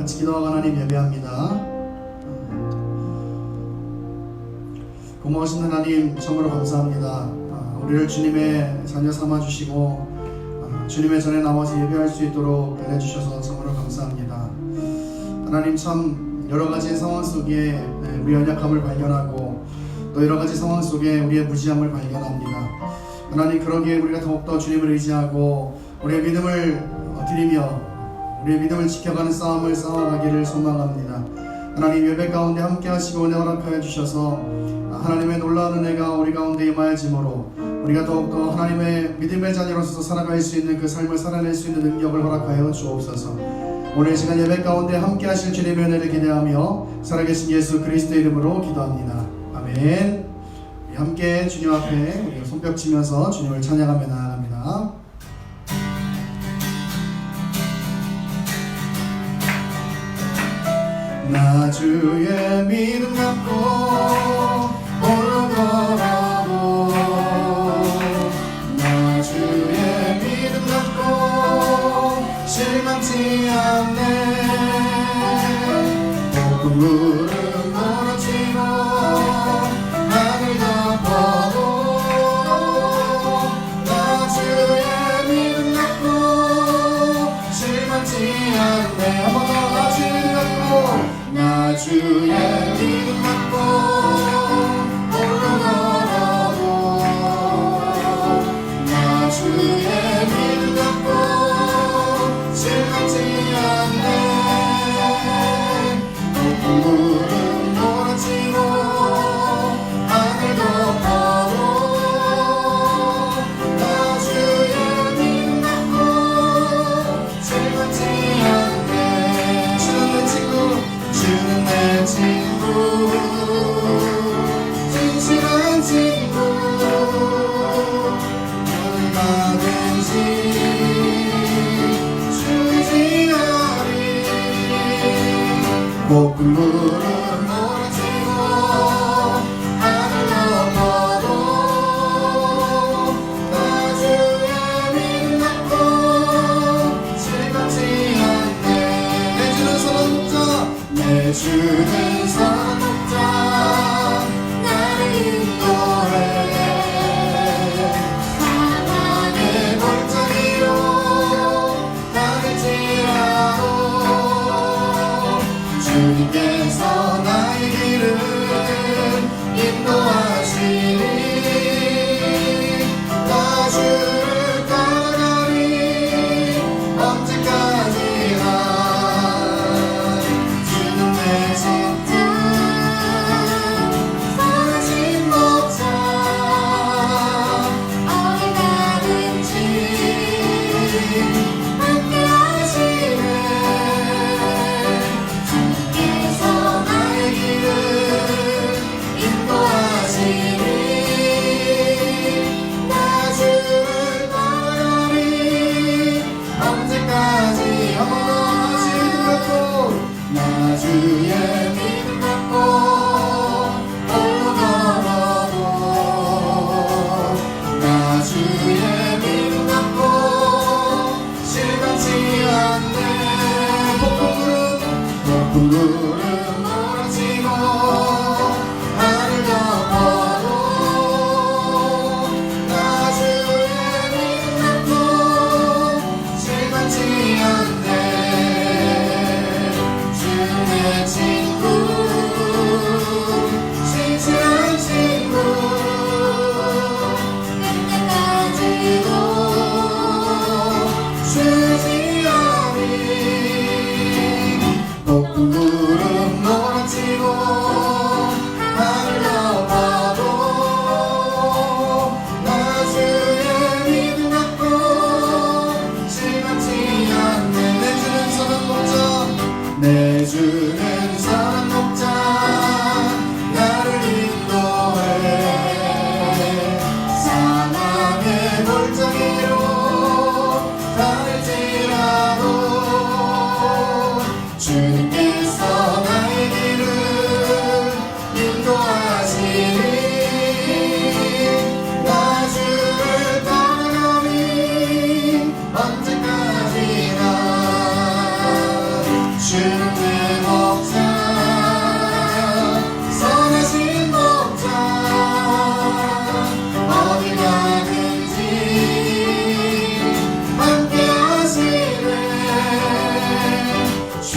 같이 기도하고 하나님 예배합니다. 고마우신 하나님 참으로 감사합니다. 우리를 주님의 자녀 삼아주시고 주님의 전에 나와서 예배할 수 있도록 해주셔서 참으로 감사합니다. 하나님 참 여러가지 상황 속에 우리의 연약함을 발견하고 또 여러가지 상황 속에 우리의 무지함을 발견합니다. 하나님 그러기에 우리가 더욱더 주님을 의지하고 우리의 믿음을 드리며 우리의 믿음을 지켜가는 싸움을 싸워가기를 소망합니다. 하나님 예배 가운데 함께 하시고 은혜 허락하여 주셔서 하나님의 놀라운 은혜가 우리 가운데 임하여지므로 우리가 더욱더 하나님의 믿음의 자녀로서 살아갈 수 있는 그 삶을 살아낼 수 있는 능력을 허락하여 주옵소서. 오늘 시간 예배 가운데 함께 하실 주님의 은혜를 기대하며 살아계신 예수 그리스도의 이름으로 기도합니다. 아멘. 우리 함께 주님 앞에 우리 손뼉 치면서 주님을 찬양하며 나아갑니다. 나 주의 믿음 갖고 홀로 걸어도 나 주의 믿음 갖고 실망치 않네. 높은 물은 멀어지고 하늘 덮어도 나 주의 믿음 갖고 실망치 않네. 한번 더 나 주의 믿음 갖고 나 주의 믿음 갖고 홀로 걸어도 나 주의 믿음 갖고 실망치 않네. 높은 물은 몰아치고 하늘 덮어도 나 주의 믿음 갖고 실망치 않네. 주는 내 친구 주는 내 친구 진실한 친구 얼마든지 주지하리. 높은 물은 몰아치고 하늘 덮어도 나 주의 믿음 갖고 실망치 않네. 내 주는 사랑 목자 내 주는 사랑 목자 나를 인도해. 사랑의 골짜기로 나를 지나도 주님께서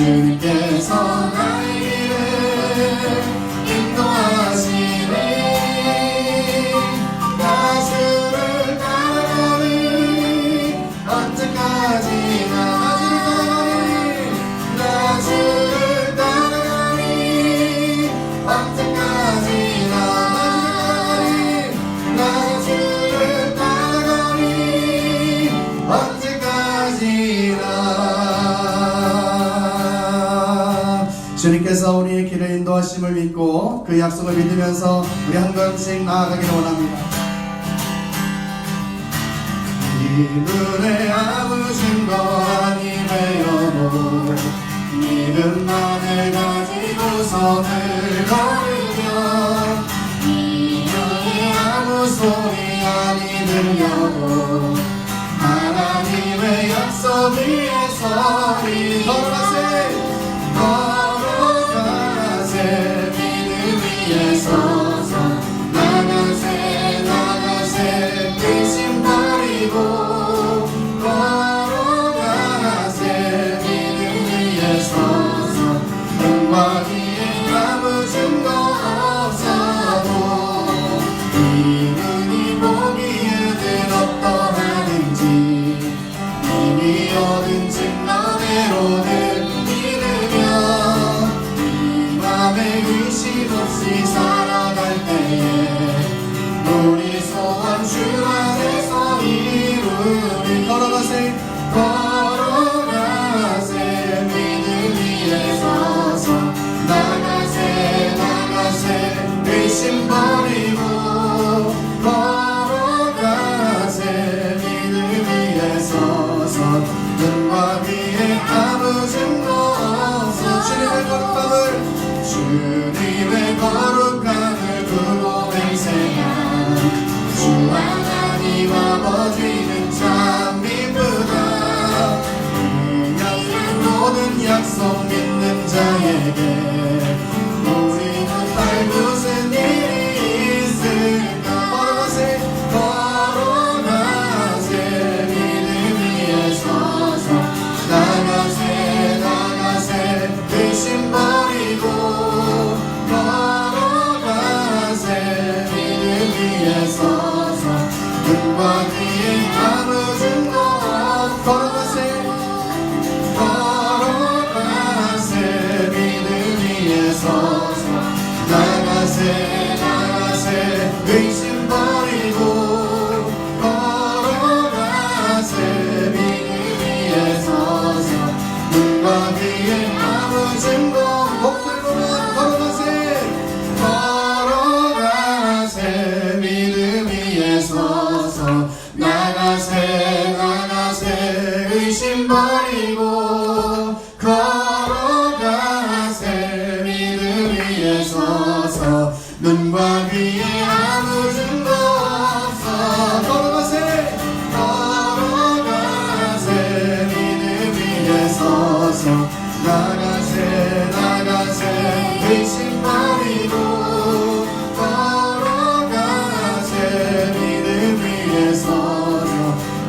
주님께서 나의 길을 인도하시니 나 주를 따라가니 언제까지나 나 주를 따라가니 언제까지나 나 주를 따라가니 언제까지나. 주님께서 우리의 길을 인도하심을 믿고 그 약속을 믿으면서 우리 한 걸음씩 나아가기를 원합니다. 이 눈에 아무 증거 아니되어도 믿음만을 가지고서 늘 걸으며 이 눈에 아무 소리 아니 들려도 하나님의 약속 위에 서리 걸어가세 믿음 위에 서서 나가세 의심 버리고 걸어가세 믿음 위에 서서 눈과 귀에 아무 증거 없어도 이 눈이 보기에 늘 어떠하는지 이미 얻은 증거대로 늘 믿으며 이 맘에 의심 없이 살아갈 때에 우리 소원 주 안에서 이루리 걸어가세 믿음 위에 서서 나가세 의심 버리고 걸어가세 믿음 위에 서서 눈과 귀에 아무 증거 없어 주님의 거룩함을 두고 맹세한 주 하나님 아버지는 참 이쁘다. 모든 약속 믿는 자에게 우리는 할 무슨 일이 있을까. 걸어가세 믿음 위에 서서 나가세 의심 버리고 걸어가세 믿음 위에 서서 눈과 귀에 아무 증거 걸어가세 믿음 위에 서서 나가세 의심 버리고 걸어가세 믿음 위에 서서 눈과 귀에 아무 증거 목소리로만 걸어가세 믿음 위에 서서 나가세 의심 버리고 걸어가세 믿음 위에 서서 눈과 귀에 아무 증거 없어 걸어가세 믿음 위에 서서 나가세 의심 버리고 걸어가세 믿음 위에 서서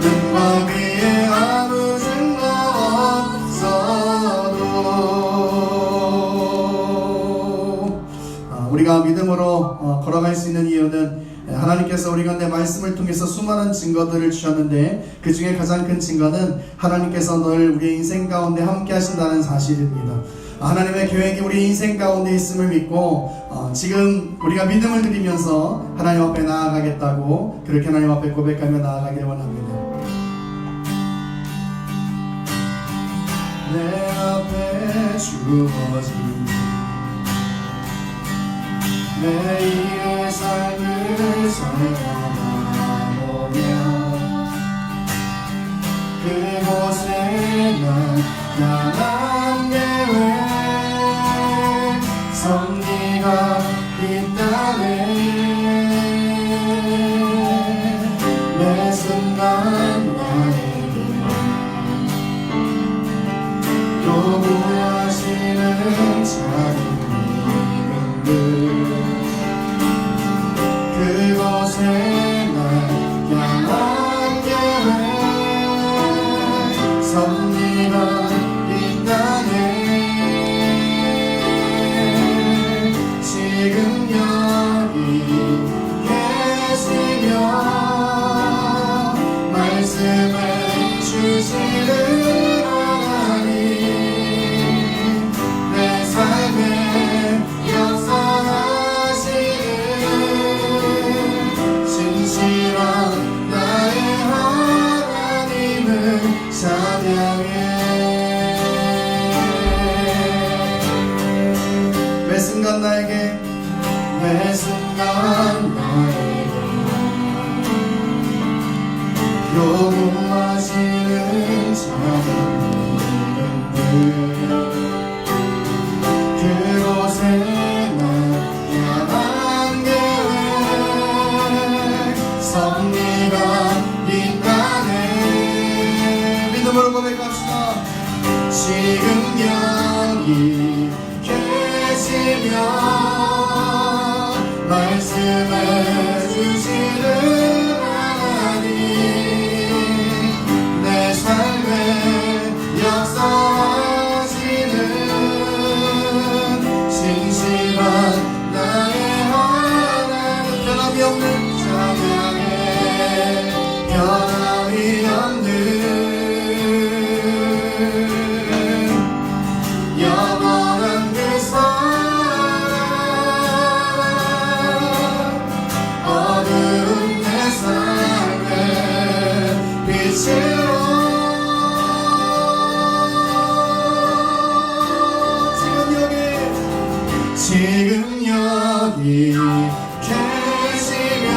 눈과 귀에 아무 증거 없어도. 우리가 믿음으로 걸어갈 수 있는 이유는 하나님께서 우리 가운데 말씀을 통해서 수많은 증거들을 주셨는데 그 중에 가장 큰 증거는 하나님께서 늘 우리의 인생 가운데 함께 하신다는 사실입니다. 하나님의 계획이 우리 인생 가운데 있음을 믿고 지금 우리가 믿음을 드리면서 하나님 앞에 나아가겠다고 그렇게 하나님 앞에 고백하며 나아가기를 원합니다. 내 앞에 주어진 매일의 삶을 살아보며 그곳에 난 향한 계획 섭리가 있다네. 매 순간 나에게 요구하시는 작은 믿음들 그곳에 날 향한 계획 섭리가 있다네. 말씀을 주시는 하나님, 내 삶에 역사하시는 신실한 나의 하나님을 찬양해. 매 순간 나에게, 매 순간 나에게 요구하시는 작은 이름들, 그곳에 난 향한 계획, 섭리가 있다네. 믿음으로 고백합시다. 지금 여기 계시며 말씀해 주시는 하나님, 내 삶에 역사하시는 신실한 나의 하나님, 변함이 없는 찬양해. 변함이 없는 영원한 그 사랑, 어두운 내 삶에 빛으로 지금 여기 계시며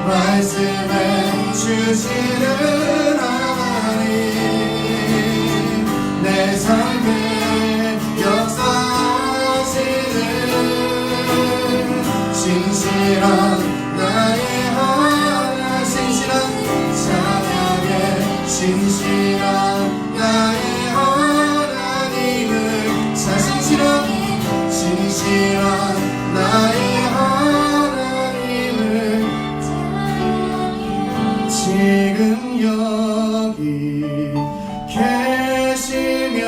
말씀해 주시는 하나님, 내 삶에 역사하시는 신실한 나의 하나님, 신실한 찬양에 신실한 나의 하나님을 신실한 나의 하나님을 지금 여기 계시며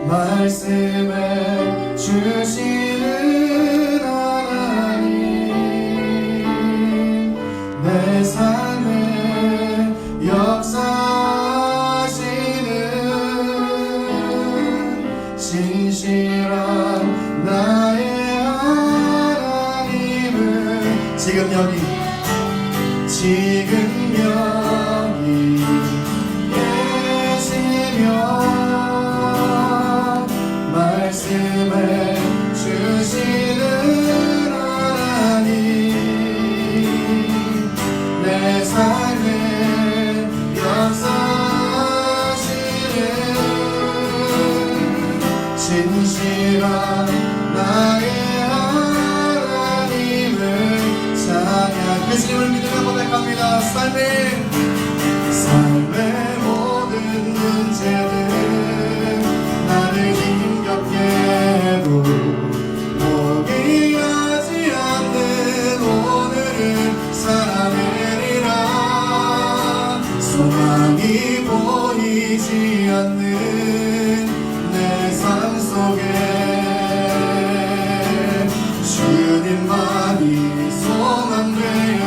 말씀해 주시는 하나님, 내 삶에 역사하시는 신실한 나의 하나님을 지금 여기 계시며 말씀해 주시는 하나님, 내 삶에 역사하시는 신실한 나의 하나님을 찬양. 예수님을 믿으며 고백합니다. 삶의 모든 문제들 나를 힘겹게 해도 포기하지 않는 오늘을 살아내리라. 소망이 보이지 않는 내 삶 속에 주님만이 소망되어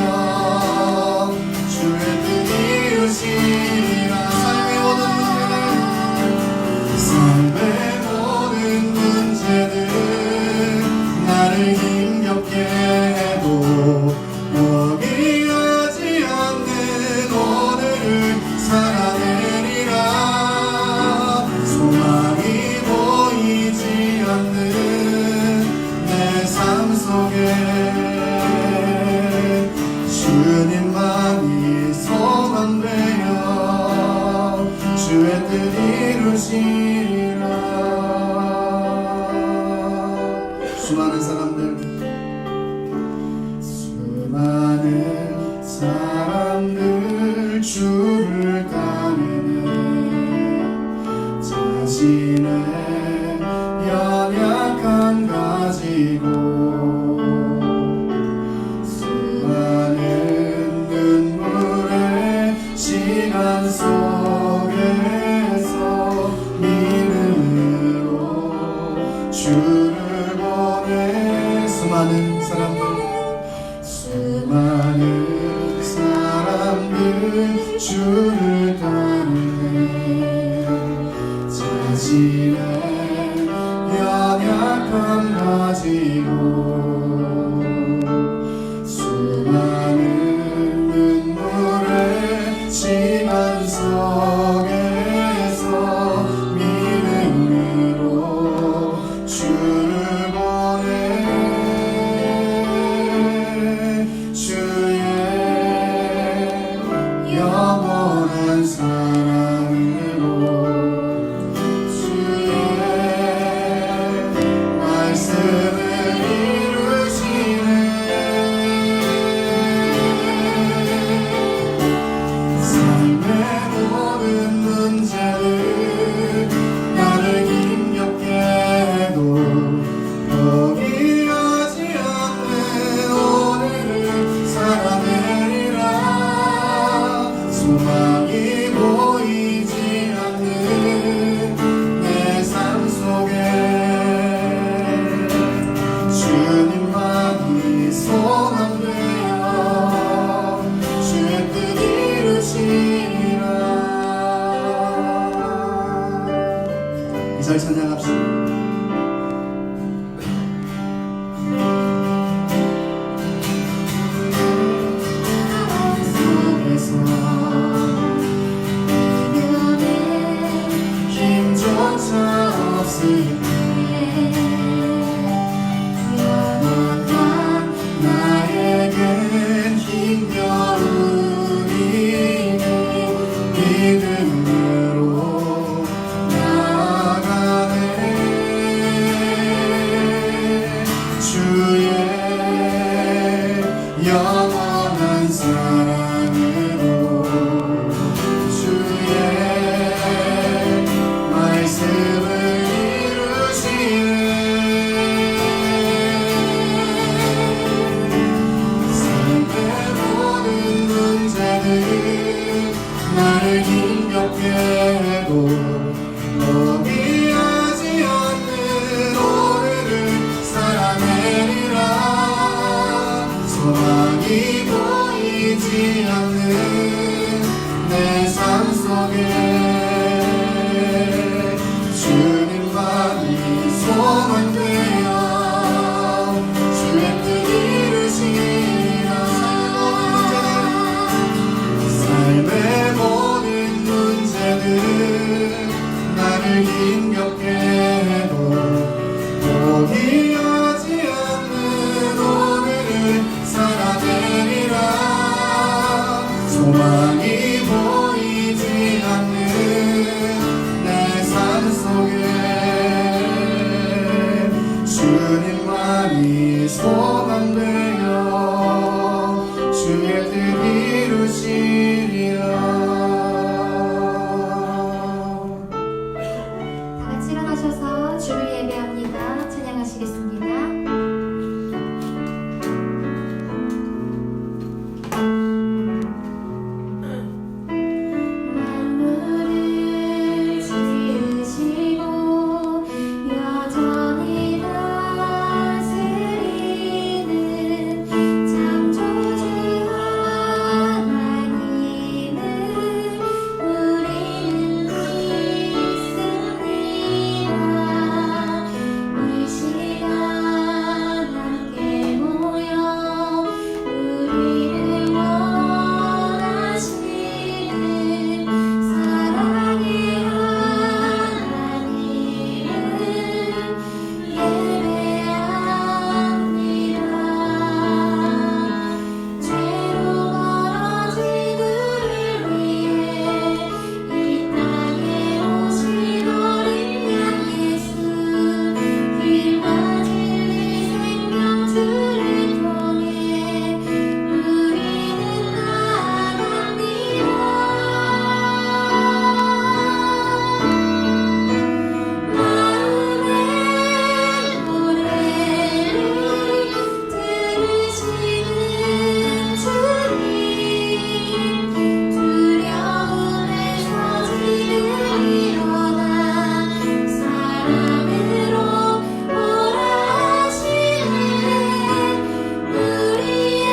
주의 뜻 이루시리라. 삶의 모든 문제들 나를 힘겹게 해도 포기하지 않는 오늘을 살아내리라. 소망이 보이지 않는 내 삶 속에 주님만이 소망되어 주의 뜻 이루시리라. 수많은 사람들 주를 따르는 자신의 연약함 가지고 수많은 눈물의 시간 속에서 믿음으로 주를 보내. 수많은 절 찬양합시다. 영원한 사랑으로 주의 말씀을 이루시네. 삶의 모든 문제는 나를 힘겹게 해도 포기하지 않는 오늘을 살아내리라. 소망이 보이지 않는 내 삶 속에 주님만이 소망되어 주의 뜻 이루시리라. 삶의 모든 문제는 나를 힘겹게 해도 포기하지 않는 오늘을 살아내리라. 소망이 보이지 않는 내 삶 속에 주님만이 소망되어 주의 뜻 이루시리라. 다 같이 일어나셔서 주를 예배합니다. 찬양하시겠습니다. 만물을 지으시고 여전히 다스리는 창조주 하나님을 우리는 믿습니다. 이 시간 함께 모여 우리를 원하시는 사랑의 하나님을 예배합니다. 죄로 멀어진 우리를 위해 이 땅에 오신 어린 양 예수, 길과 진리 생명 주를 통해 우리는 나아갑니다. 마음의 노래를 들으시는 주님, 두려움에서 지금 일어나 사랑으로 몰아시네. 우리의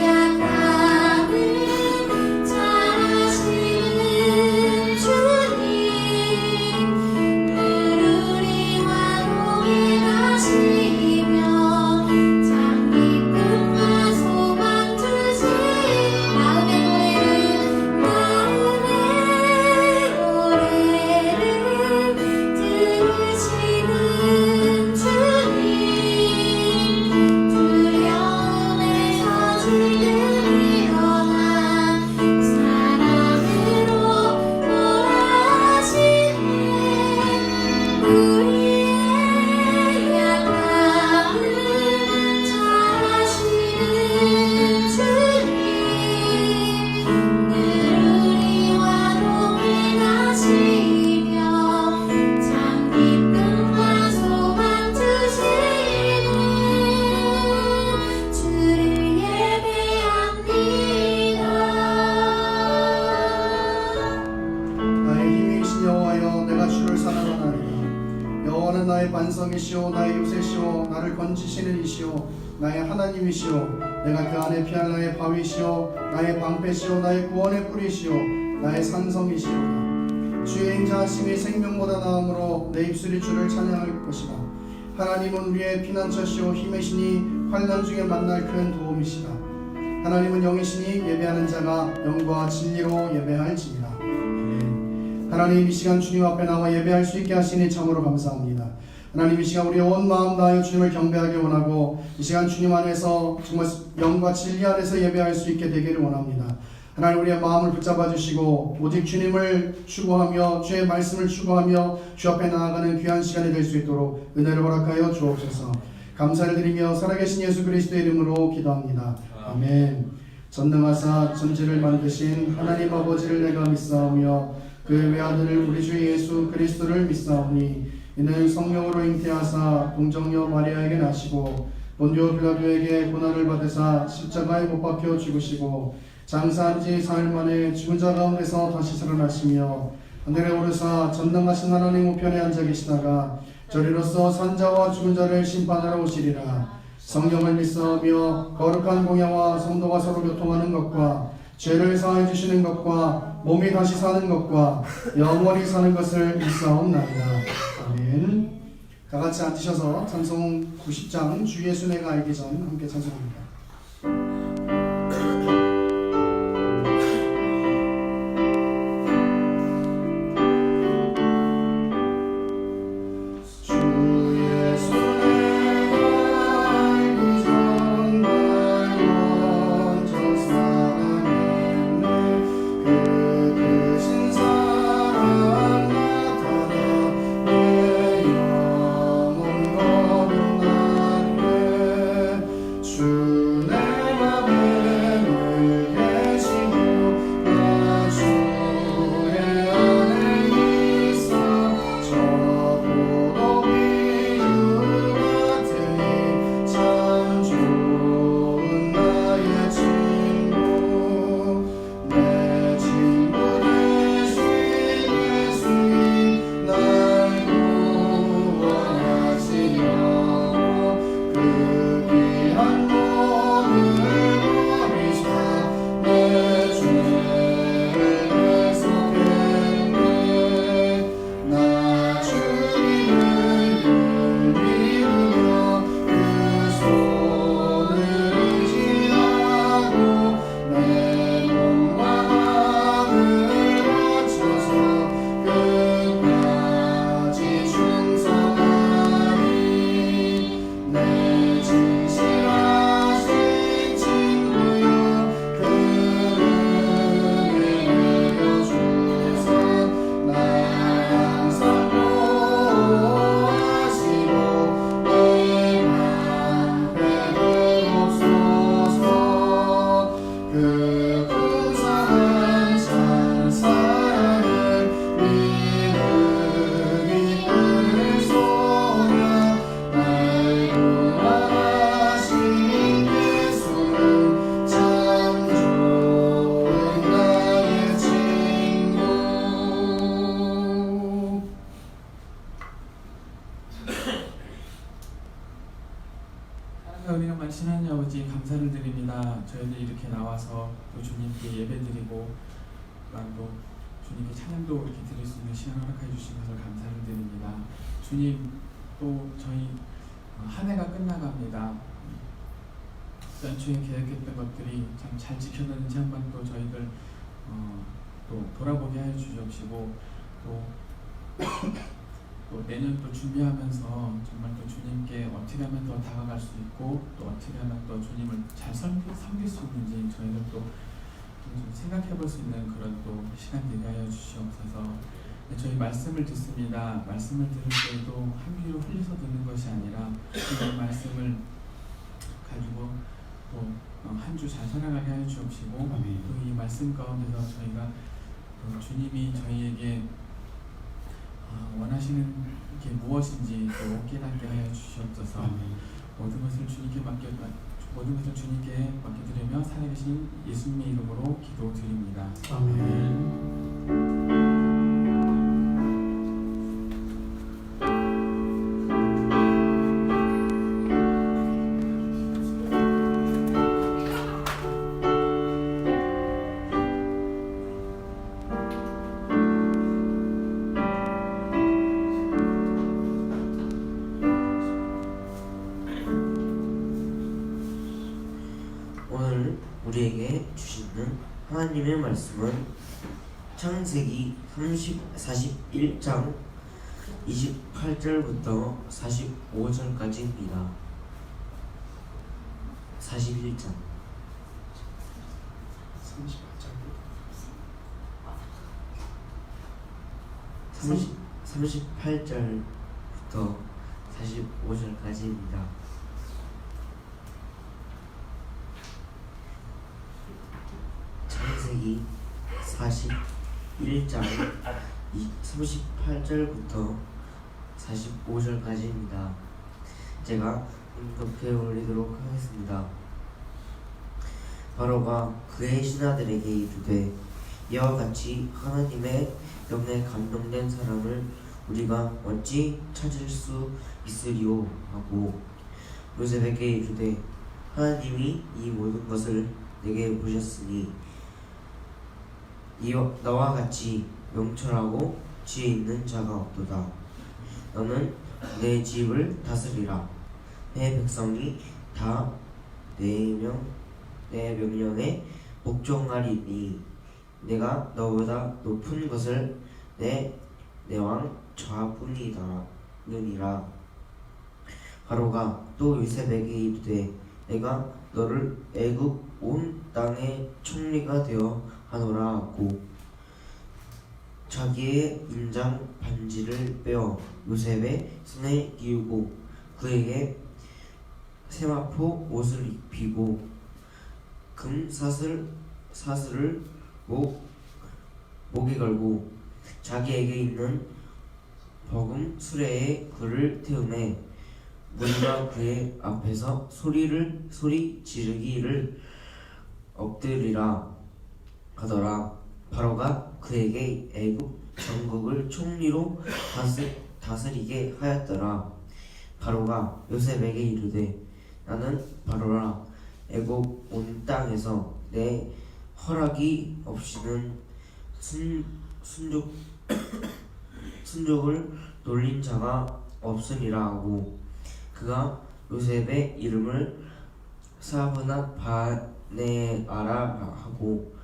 약함을 잘아시는 주님, 늘 우리와 동행하시며 참 기쁨과 소망 주신 마음의 노래를 들으시는 주님, 두려움에서 지금 일어나 사랑으로 몰아시네. 우리의 약함을 잘아시는 주님, 늘 우리와 동행하시며 참 기쁨과 소망 주시는 주를 예배합니다. 나의 힘이신 여호와여, 내가 주를 사랑하나이다. 여호와는 나의 반석이시오, 나의 요새시오, 나를 건지시는 이시오, 나의 하나님이시오. 내가 그 안에 피할 나의 바위시오, 나의 방패시오, 나의 구원의 뿌리시오, 나의 산성이시오. 주의 인자하심이 생명보다 나음으로 내 입술이 주를 찬양할 것이다. 하나님은 우리의 피난처시오 힘이시니 환난 중에 만날 큰 도움이시다. 하나님은 영이시니 예배하는 자가 영과 진리로 예배할지니라. 하나님, 이 시간 주님 앞에 나와 예배할 수 있게 하시니 참으로 감사합니다. 하나님, 이 시간 우리의 온 마음 다하여 주님을 경배하기 원하고 이 시간 주님 안에서 정말 영과 진리 안에서 예배할 수 있게 되기를 원합니다. 하나님, 우리의 마음을 붙잡아 주시고 오직 주님을 추구하며 주의 말씀을 추구하며 주 앞에 나아가는 귀한 시간이 될 수 있도록 은혜를 허락하여 주옵소서. 감사를 드리며 살아계신 예수 그리스도의 이름으로 기도합니다. 아멘. 전능하사 천지를 만드신 하나님 아버지를 내가 믿사오며 그 외아들을 우리 주 예수 그리스도를 믿사오니 이는 성령으로 잉태하사 동정녀 마리아에게 나시고 본디오 빌라도에게 고난을 받으사 십자가에 못 박혀 죽으시고 장사한 지 사흘 만에 죽은 자 가운데서 다시 살아나시며 하늘에 오르사 전능하신 하나님 우편에 앉아 계시다가 저리로서 산자와 죽은 자를 심판하러 오시리라. 성령을 믿사오며 거룩한 공예와 성도가 서로 교통하는 것과 죄를 사해 주시는 것과 몸이 다시 사는 것과 영원히 사는 것을 믿사옵나이다. 아멘. 다 같이 앉으셔서 찬송 90장 주 예수 내가 알기 전 함께 찬송합니다. 은혜가 많으신 하나님 아버지 감사를 드립니다. 저희들이 이렇게 나와서 또 주님께 예배드리고 또 주님께 찬양도 이렇게 드릴 수 있는 시간을 허락해 주신 것을 감사를 드립니다. 주님, 또 저희 한 해가 끝나갑니다. 연초에 계획했던 것들이 참 잘 지켰는지 한번 또 저희들 또 돌아보게 하여 주시옵시고 또 내년 또 준비하면서 정말 또 주님께 어떻게 하면 더 다가갈 수 있고 또 어떻게 하면 또 주님을 잘 섬길 수 있는지 저희들 또 좀 생각해 볼 수 있는 그런 또 시간 되게 하여 주시옵소서. 저희 말씀을 듣습니다. 말씀을 들을 때에도 한 귀로 흘려서 듣는 것이 아니라 그 말씀을 가지고 또 한 주 잘 살아가게 하여 주옵시고 또 이 말씀 가운데서 저희가 또 주님이 저희에게 원하시는 게 무엇인지 또 깨닫게 하여 주시옵소서. 모든 것을 주님께 맡겨드리며 살아계신 예수님의 이름으로 기도드립니다. 아멘. 하나님의 말씀은 창세기 41장 28절부터 45절까지입니다. 41장 38절부터 45절까지입니다. 창세기 41장 38절부터 45절까지입니다. 제가 읽어 올리도록 하겠습니다. 바로가 그의 신하들에게 이르되 이와 같이 하나님의 영에 감동된 사람을 우리가 어찌 찾을 수 있으리요 하고 요셉에게 이르되 하나님이 이 모든 것을 내게 보셨으니 너와 같이 명철하고 지혜 있는 자가 없도다. 너는 내 집을 다스리라. 내 백성이 다 내 명령에 복종하리니 내가 너보다 높은 것을 내 왕 좌뿐이니라. 바로가 또 요셉에게 이르되 내가 너를 애굽 온 땅의 총리가 되어 하노라 하고 자기의 인장 반지를 빼어 요셉의 손에 끼우고 그에게 세마포 옷을 입히고 금 사슬을 목에 걸고 자기에게 있는 버금 수레에 그를 태우매 무리가 그의 앞에서 소리 지르기를 엎드리라 하더라. 바로가 그에게 애굽 전국을 총리로 다스리게 하였더라. 바로가 요셉에게 이르되 나는 바로라. 애굽 온 땅에서 내 허락이 없이는 순족을 놀린 자가 없으리라 하고 그가 요셉의 이름을 사브나 바네아라 하고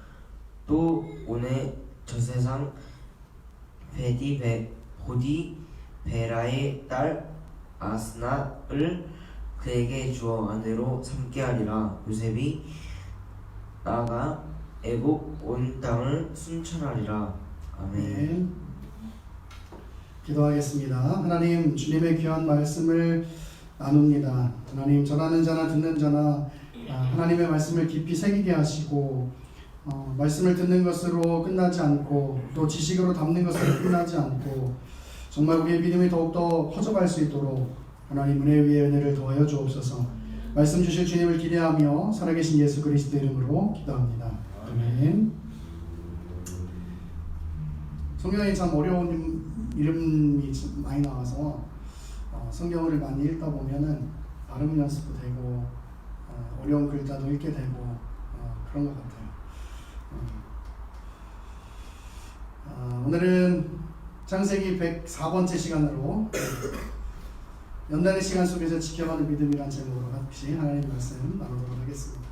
또 오늘 저세상 보디베라의 딸 아스나를 그에게 주어 아내로 삼게 하리라. 요셉이 나아가 애굽 온 땅을 순찰하리라. 아멘. 네. 기도하겠습니다. 하나님, 주님의 귀한 말씀을 나눕니다. 하나님, 전하는 자나 듣는 자나 하나님의 말씀을 깊이 새기게 하시고 말씀을 듣는 것으로 끝나지 않고 또 지식으로 담는 것으로 끝나지 않고 정말 우리의 믿음이 더욱더 커져갈 수 있도록 하나님 은혜 위에 은혜를 더하여 주옵소서. 말씀 주실 주님을 기대하며 살아계신 예수 그리스도 이름으로 기도합니다. 아멘. 성경에 참 어려운 이름이 많이 나와서 성경을 많이 읽다 보면은 발음 연습도 되고 어려운 글자도 읽게 되고 그런 것 같아요. 오늘은 창세기 104번째 시간으로 연단의 시간 속에서 지켜가는 믿음이란 제목으로 같이 하나님의 말씀 나누도록 하겠습니다.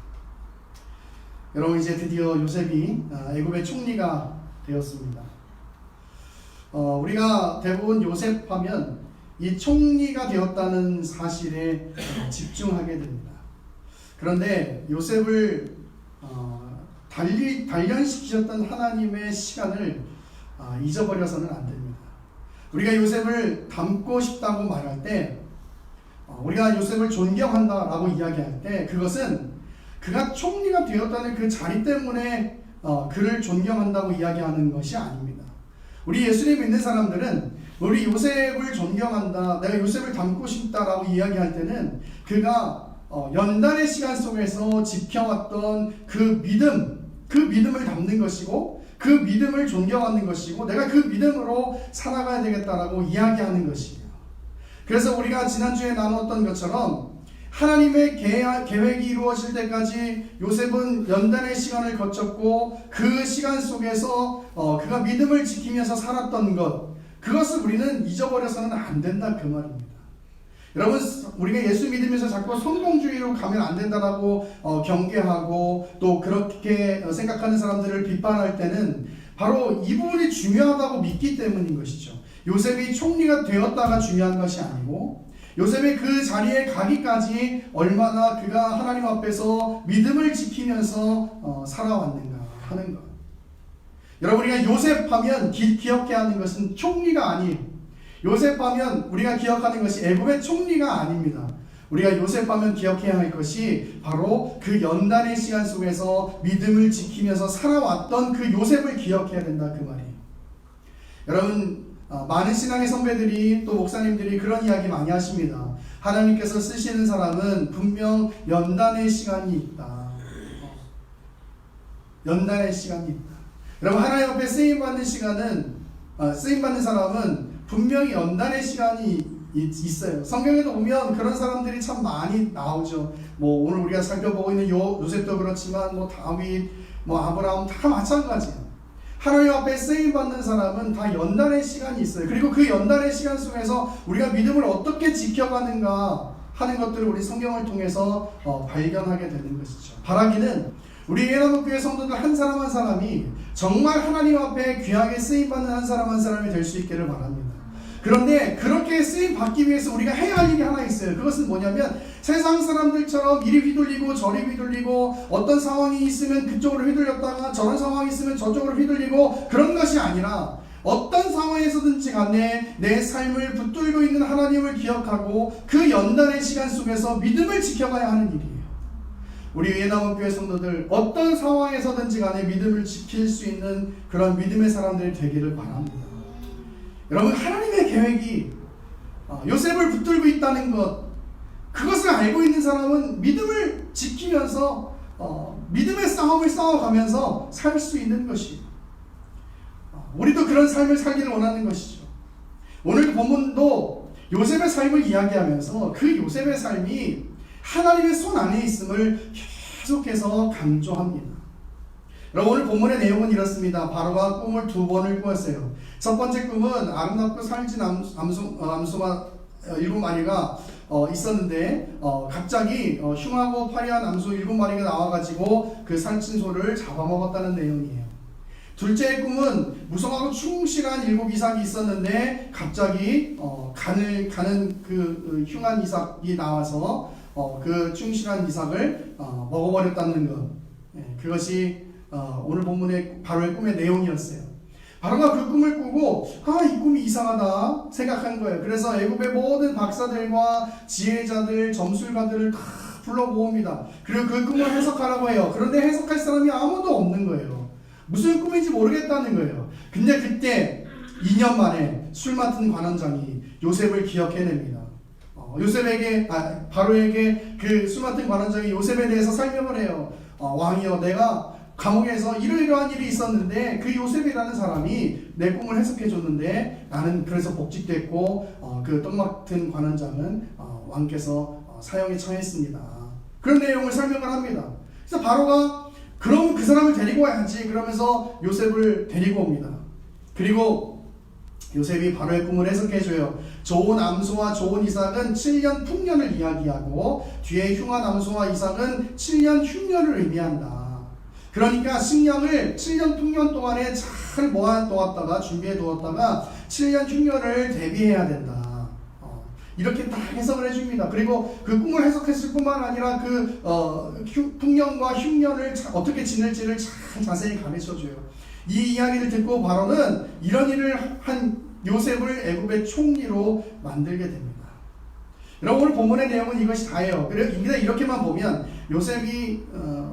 여러분, 이제 드디어 요셉이 애굽의 총리가 되었습니다. 우리가 대부분 요셉 하면 이 총리가 되었다는 사실에 집중하게 됩니다. 그런데 요셉을 단련시키셨던 하나님의 시간을 잊어버려서는 안 됩니다. 우리가 요셉을 닮고 싶다고 말할 때 우리가 요셉을 존경한다라고 이야기할 때 그것은 그가 총리가 되었다는 그 자리 때문에 그를 존경한다고 이야기하는 것이 아닙니다. 우리 예수님 믿는 사람들은 우리 요셉을 존경한다, 내가 요셉을 닮고 싶다라고 이야기할 때는 그가 연단의 시간 속에서 지켜왔던 그 믿음을 담는 것이고 그 믿음을 존경하는 것이고 내가 그 믿음으로 살아가야 되겠다라고 이야기하는 것이에요. 그래서 우리가 지난주에 나눴던 것처럼 하나님의 계획이 이루어질 때까지 요셉은 연단의 시간을 거쳤고 그 시간 속에서 그가 믿음을 지키면서 살았던 그것을 우리는 잊어버려서는 안 된다, 그 말입니다. 여러분, 우리가 예수 믿으면서 자꾸 성공주의로 가면 안 된다라고 경계하고 또 그렇게 생각하는 사람들을 비판할 때는 바로 이 부분이 중요하다고 믿기 때문인 것이죠. 요셉이 총리가 되었다가 중요한 것이 아니고 요셉의 그 자리에 가기까지 얼마나 그가 하나님 앞에서 믿음을 지키면서 살아왔는가 하는 것. 여러분, 우리가 요셉하면 기억해야 하는 것은 총리가 아니에요. 요셉하면 우리가 기억하는 것이 애굽의 총리가 아닙니다. 우리가 요셉하면 기억해야 할 것이 바로 그 연단의 시간 속에서 믿음을 지키면서 살아왔던 그 요셉을 기억해야 된다, 그 말이에요. 여러분, 많은 신앙의 선배들이 또 목사님들이 그런 이야기 많이 하십니다. 하나님께서 쓰시는 사람은 분명 연단의 시간이 있다. 연단의 시간이 있다. 여러분, 하나님 앞에 쓰임받는 사람은 분명히 연단의 시간이 있어요. 성경에도 보면 그런 사람들이 참 많이 나오죠. 뭐 오늘 우리가 살펴보고 있는 요셉도 그렇지만 뭐 다윗, 뭐 아브라함 다 마찬가지예요. 하나님 앞에 쓰임받는 사람은 다 연단의 시간이 있어요. 그리고 그 연단의 시간 속에서 우리가 믿음을 어떻게 지켜가는가 하는 것들을 우리 성경을 통해서 발견하게 되는 것이죠. 바라기는 우리 예나무교회 성도들 한 사람 한 사람이 정말 하나님 앞에 귀하게 쓰임받는 한 사람이 될 수 있기를 바랍니다. 그런데 그렇게 쓰임 받기 위해서 우리가 해야 할 일이 하나 있어요. 그것은 뭐냐면 세상 사람들처럼 이리 휘둘리고 저리 휘둘리고 어떤 상황이 있으면 그쪽으로 휘둘렸다가 저런 상황이 있으면 저쪽으로 휘둘리고 그런 것이 아니라 어떤 상황에서든지 간에 내 삶을 붙들고 있는 하나님을 기억하고 그 연단의 시간 속에서 믿음을 지켜가야 하는 일이에요. 우리 예나무교회 성도들 어떤 상황에서든지 간에 믿음을 지킬 수 있는 그런 믿음의 사람들이 되기를 바랍니다. 여러분, 하나님의 계획이 요셉을 붙들고 있다는 것, 그것을 알고 있는 사람은 믿음을 지키면서 믿음의 싸움을 싸워가면서 살 수 있는 것이에요. 우리도 그런 삶을 살기를 원하는 것이죠. 오늘 본문도 요셉의 삶을 이야기하면서 그 요셉의 삶이 하나님의 손 안에 있음을 계속해서 강조합니다. 여러분, 오늘 본문의 내용은 이렇습니다. 바로가 꿈을 2번을 꾸었어요. 첫 번째 꿈은 아름답고 살찐 암소가 7마리가 있었는데 갑자기 흉하고 파리한 암소 7마리가 나와가지고 그 살찐 소를 잡아먹었다는 내용이에요. 둘째 꿈은 무성하고 충실한 7이삭이 있었는데 갑자기 가는 그 흉한 이삭이 나와서 그 충실한 이삭을 먹어버렸다는 것. 그것이 오늘 본문의 바로의 꿈의 내용이었어요. 바로가 그 꿈을 꾸고 이 꿈이 이상하다 생각한 거예요. 그래서 애굽의 모든 박사들과 지혜자들, 점술가들을 다 불러 모읍니다. 그리고 그 꿈을 해석하라고 해요. 그런데 해석할 사람이 아무도 없는 거예요. 무슨 꿈인지 모르겠다는 거예요. 근데 그때 2년 만에 술 맡은 관원장이 요셉을 기억해냅니다. 바로에게 그 술 맡은 관원장이 요셉에 대해서 설명을 해요. 왕이여, 내가 감옥에서 이러이러한 일이 있었는데 그 요셉이라는 사람이 내 꿈을 해석해 줬는데 나는 그래서 복직됐고 그 떡 맡은 관원장은 왕께서 사형에 처했습니다. 그런 내용을 설명을 합니다. 그래서 바로가 그럼 그 사람을 데리고 와야지 그러면서 요셉을 데리고 옵니다. 그리고 요셉이 바로의 꿈을 해석해줘요. 좋은 암소와 좋은 이삭은 7년 풍년을 이야기하고 뒤에 흉한 암소와 이삭은 7년 흉년을 의미한다. 그러니까 식량을 7년 풍년 동안에 잘 모아두었다가 준비해두었다가 7년 흉년을 대비해야 된다. 이렇게 딱 해석을 해줍니다. 그리고 그 꿈을 해석했을 뿐만 아니라 그 풍년과 흉년을 어떻게 지낼지를 잘 자세히 가르쳐줘요. 이 이야기를 듣고 바로는 이런 일을 한 요셉을 애굽의 총리로 만들게 됩니다. 여러분, 오늘 본문의 내용은 이것이 다예요. 그런데 이렇게만 보면 요셉이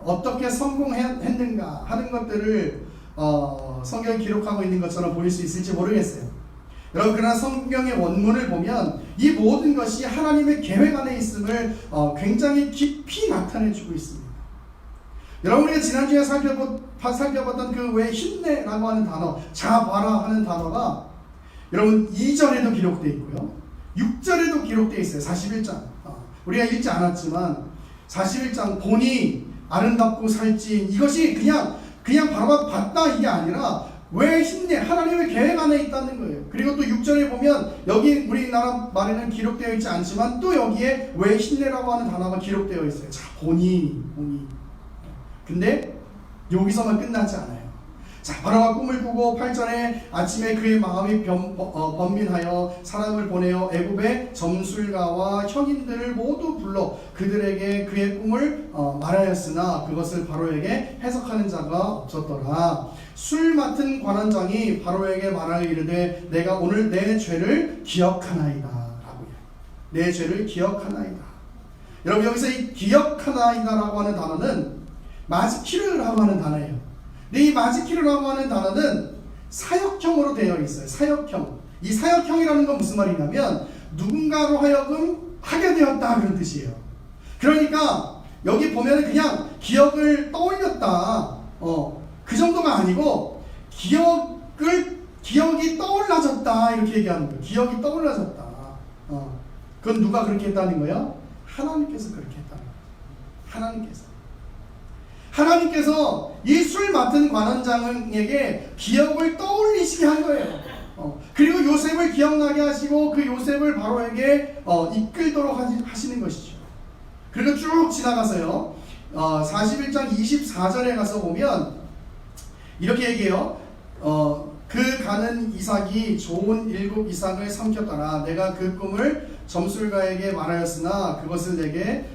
어떻게 성공했는가 하는 것들을 성경이 기록하고 있는 것처럼 보일 수 있을지 모르겠어요. 여러분, 그러나 성경의 원문을 보면 이 모든 것이 하나님의 계획 안에 있음을 굉장히 깊이 나타내주고 있습니다. 여러분, 우리가 지난주에 살펴봤던 그 왜 힘내라고 하는 단어, 자봐라 하는 단어가 여러분 2절에도 기록되어 있고요 6절에도 기록되어 있어요. 41장 우리가 읽지 않았지만 41장 보니 아름답고 살찐, 이것이 그냥 바로가 봤다 이게 아니라 왜 힘내? 하나님의 계획 안에 있다는 거예요. 그리고 또 6절에 보면 여기 우리나라 말에는 기록되어 있지 않지만 또 여기에 왜 힘내라고 하는 단어가 기록되어 있어요. 자, 본인. 근데 여기서만 끝나지 않아요. 자, 바로가 꿈을 꾸고 8절에 아침에 그의 마음이 번민하여 사람을 보내어 애굽의 점술가와 형인들을 모두 불러 그들에게 그의 꿈을 말하였으나 그것을 바로에게 해석하는 자가 없었더라. 술 맡은 관원장이 바로에게 말하여 이르되 내가 오늘 내 죄를 기억하나이다 라고요. 내 죄를 기억하나이다. 여러분, 여기서 이 기억하나이다 라고 하는 단어는 마지키르라고 하는 단어예요. 근데 이 마지키르라고 하는 단어는 사역형으로 되어 있어요. 사역형. 이 사역형이라는 건 무슨 말이냐면 누군가로 하여금 하게 되었다 그런 뜻이에요. 그러니까 여기 보면 그냥 기억을 떠올렸다 그 정도가 아니고 기억이 떠올라졌다 이렇게 얘기하는 거예요. 기억이 떠올라졌다. 그건 누가 그렇게 했다는 거예요? 하나님께서 그렇게 했다는 거예요. 하나님께서 이 술 맡은 관원장에게 기억을 떠올리시게 한 거예요. 그리고 요셉을 기억나게 하시고 그 요셉을 바로에게 이끌도록 하시는 것이죠. 그리고 쭉 지나가서요. 41장 24절에 가서 보면 이렇게 얘기해요. 그 가는 이삭이 좋은 7 이삭을 삼켰더라. 내가 그 꿈을 점술가에게 말하였으나 그것을 내게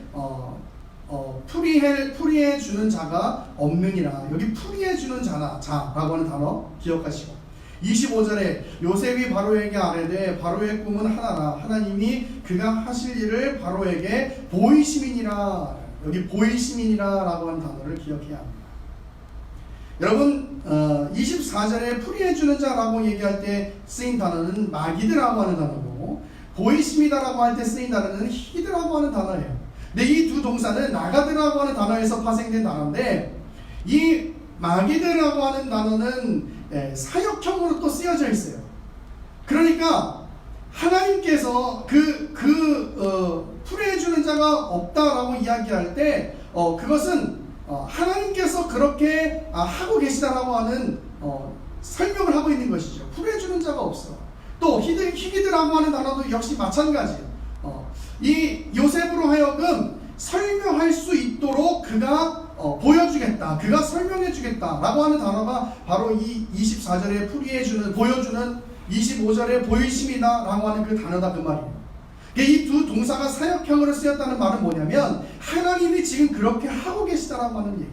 풀이해 주는 자가 없느니라. 여기 풀이해 주는 자라고 하는 단어 기억하시고 25절에 요셉이 바로에게 아뢰되 바로의 꿈은 하나라. 하나님이 그가 하실 일을 바로에게 보이심이니라. 여기 보이심이니라 라고 하는 단어를 기억해야 합니다. 여러분 24절에 풀이해 주는 자라고 얘기할 때 쓰인 단어는 마기드라고 하는 단어고 보이심이다라고 할 때 쓰인 단어는 히드라고 하는 단어예요. 근데 이 두 동사는 나가드라고 하는 단어에서 파생된 단어인데 이 마기드라고 하는 단어는 사역형으로 또 쓰여져 있어요. 그러니까 하나님께서 풀이해주는 자가 없다라고 이야기할 때 그것은 하나님께서 그렇게 하고 계시다라고 하는 설명을 하고 있는 것이죠. 풀이해주는 자가 없어. 또 히기드라고 하는 단어도 역시 마찬가지예요. 이 요셉으로 하여금 설명할 수 있도록 그가 보여주겠다, 그가 설명해주겠다 라고 하는 단어가 바로 이 24절에 풀이해주는, 보여주는 25절에 보이심이다 라고 하는 그 단어다 그 말이에요. 이 두 동사가 사역형으로 쓰였다는 말은 뭐냐면 하나님이 지금 그렇게 하고 계시다라고 하는 얘기예요.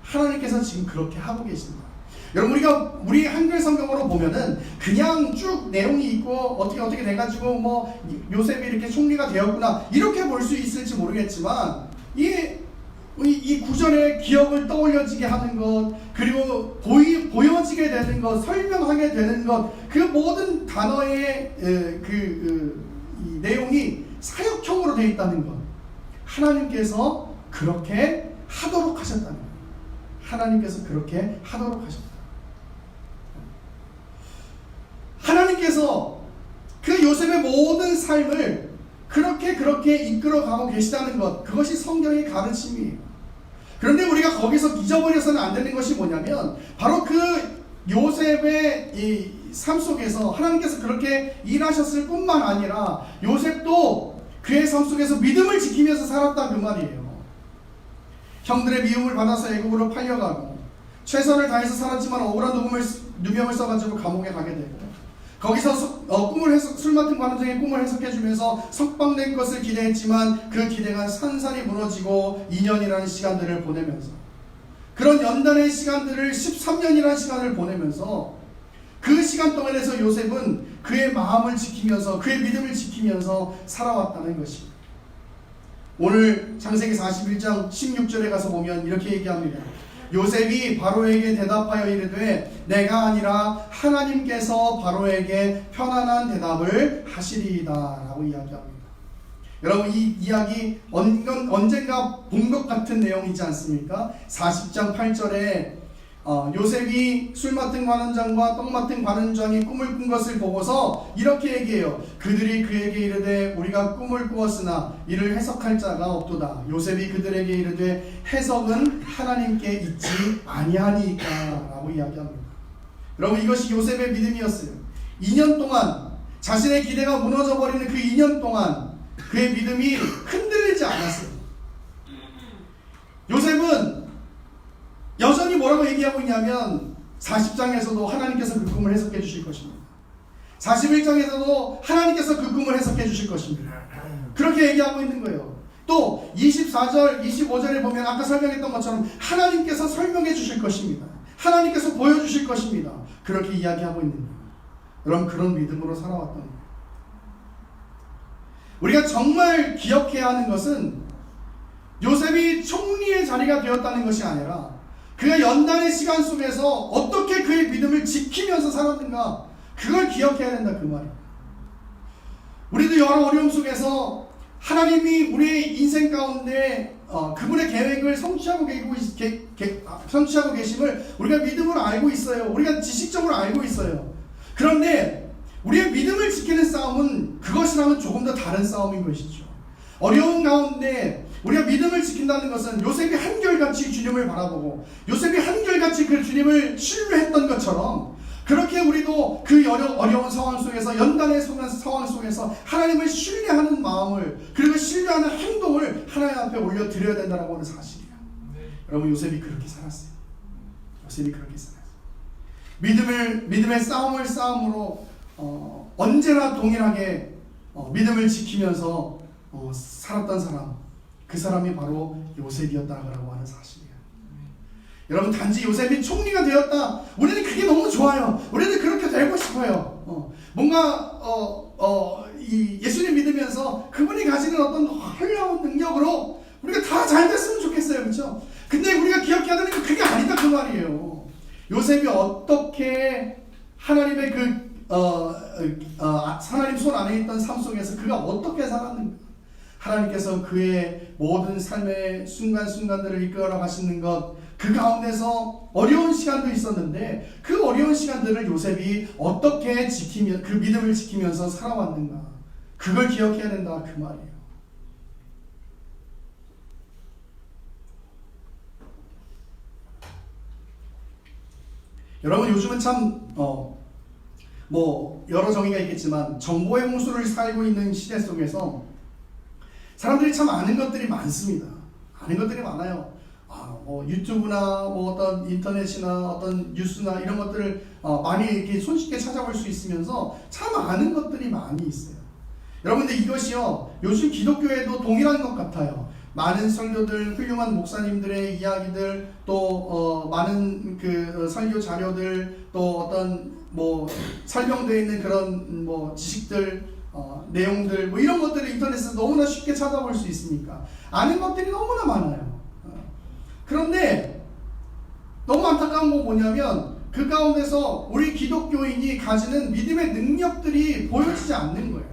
하나님께서 지금 그렇게 하고 계신다. 여러분 우리 한글 성경으로 보면은 그냥 쭉 내용이 있고 어떻게 돼가지고 뭐 요셉이 이렇게 총리가 되었구나 이렇게 볼 수 있을지 모르겠지만 이 구절의 기억을 떠올려지게 하는 것 그리고 보여지게 되는 것 설명하게 되는 것 그 모든 단어의 이 내용이 사역형으로 되어 있다는 것 하나님께서 그렇게 하도록 하셨다는 것 하나님께서 그렇게 하도록 하셨다. 하나님께서 그 요셉의 모든 삶을 그렇게 이끌어가고 계시다는 것 그것이 성경의 가르침이에요. 그런데 우리가 거기서 잊어버려서는 안 되는 것이 뭐냐면 바로 그 요셉의 이 삶 속에서 하나님께서 그렇게 일하셨을 뿐만 아니라 요셉도 그의 삶 속에서 믿음을 지키면서 살았다 그 말이에요. 형들의 미움을 받아서 애굽으로 팔려가고 최선을 다해서 살았지만 억울한 누명을 써가지고 감옥에 가게 되고 거기서 술 맡은 관원장의 꿈을 해석해주면서 석방된 것을 기대했지만 그 기대가 산산이 무너지고 2년이라는 시간들을 보내면서 그런 연단의 시간들을 13년이라는 시간을 보내면서 그 시간 동안에서 요셉은 그의 마음을 지키면서 그의 믿음을 지키면서 살아왔다는 것입니다. 오늘 창세기 41장 16절에 가서 보면 이렇게 얘기합니다. 요셉이 바로에게 대답하여 이르되 내가 아니라 하나님께서 바로에게 편안한 대답을 하시리이다 라고 이야기합니다. 여러분 이 이야기 언젠가 본 것 같은 내용이지 않습니까? 40장 8절에 요셉이 술 맡은 관원장과 떡 맡은 관원장이 꿈을 꾼 것을 보고서 이렇게 얘기해요. 그들이 그에게 이르되 우리가 꿈을 꾸었으나 이를 해석할 자가 없도다. 요셉이 그들에게 이르되 해석은 하나님께 있지 아니하니까 라고 이야기합니다. 여러분 이것이 요셉의 믿음이었어요. 2년 동안 자신의 기대가 무너져버리는 그 2년 동안 그의 믿음이 흔들리지 않았어요. 요셉은 여전히 뭐라고 얘기하고 있냐면 40장에서도 하나님께서 그 꿈을 해석해 주실 것입니다. 41장에서도 하나님께서 그 꿈을 해석해 주실 것입니다. 그렇게 얘기하고 있는 거예요. 또 24절, 25절에 보면 아까 설명했던 것처럼 하나님께서 설명해 주실 것입니다. 하나님께서 보여주실 것입니다. 그렇게 이야기하고 있는 거예요. 여러분 그런 믿음으로 살아왔던 거예요. 우리가 정말 기억해야 하는 것은 요셉이 총리의 자리가 되었다는 것이 아니라 그가 연단의 시간 속에서 어떻게 그의 믿음을 지키면서 살았는가, 그걸 기억해야 된다 그 말이에요. 우리도 여러 어려움 속에서 하나님이 우리의 인생 가운데 그분의 계획을 성취하고 계심을 우리가 믿음으로 알고 있어요. 우리가 지식적으로 알고 있어요. 그런데 우리의 믿음을 지키는 싸움은 그것이랑은 조금 더 다른 싸움인 것이죠. 어려운 가운데 우리가 믿음을 지킨다는 것은 요셉이 한결같이 주님을 바라보고 요셉이 한결같이 그 주님을 신뢰했던 것처럼 그렇게 우리도 그 어려운 상황 속에서 연단의 상황 속에서 하나님을 신뢰하는 마음을 그리고 신뢰하는 행동을 하나님 앞에 올려드려야 된다는 하는 사실이에요. 여러분 요셉이 그렇게 살았어요. 요셉이 그렇게 살았어요. 믿음의 싸움으로 언제나 동일하게 믿음을 지키면서 살았던 사람, 그 사람이 바로 요셉이었다라고 하는 사실이에요. 여러분 단지 요셉이 총리가 되었다, 우리는 그게 너무 좋아요. 우리는 그렇게 되고 싶어요. 뭔가 이 예수님 믿으면서 그분이 가지는 어떤 놀라운 능력으로 우리가 다 잘 됐으면 좋겠어요. 그렇죠? 근데 우리가 기억해야 되는 건 그게 아니다 그 말이에요. 요셉이 어떻게 하나님의 하나님 손 안에 있던 삶 속에서 그가 어떻게 살았는가, 하나님께서 그의 모든 삶의 순간순간들을 이끌어 가시는 것, 그 가운데서 어려운 시간도 있었는데 그 어려운 시간들을 요셉이 어떻게 그 믿음을 지키면서 살아왔는가, 그걸 기억해야 된다 그 말이에요. 여러분 요즘은 참 여러 정의가 있겠지만 정보의 홍수를 살고 있는 시대 속에서 사람들이 참 아는 것들이 많습니다. 아는 것들이 많아요. 유튜브나 어떤 인터넷이나 어떤 뉴스나 이런 것들을 많이 이렇게 손쉽게 찾아볼 수 있으면서 참 아는 것들이 많이 있어요. 여러분들 이것이요 요즘 기독교에도 동일한 것 같아요. 많은 설교들, 훌륭한 목사님들의 이야기들, 또 많은 그 설교 자료들, 또 어떤 설명되어 있는 그런 지식들, 내용들, 이런 것들을 인터넷에서 너무나 쉽게 찾아볼 수 있으니까 아는 것들이 너무나 많아요. 그런데 너무 안타까운 건 뭐냐면 그 가운데서 우리 기독교인이 가지는 믿음의 능력들이 보여지지 않는 거예요.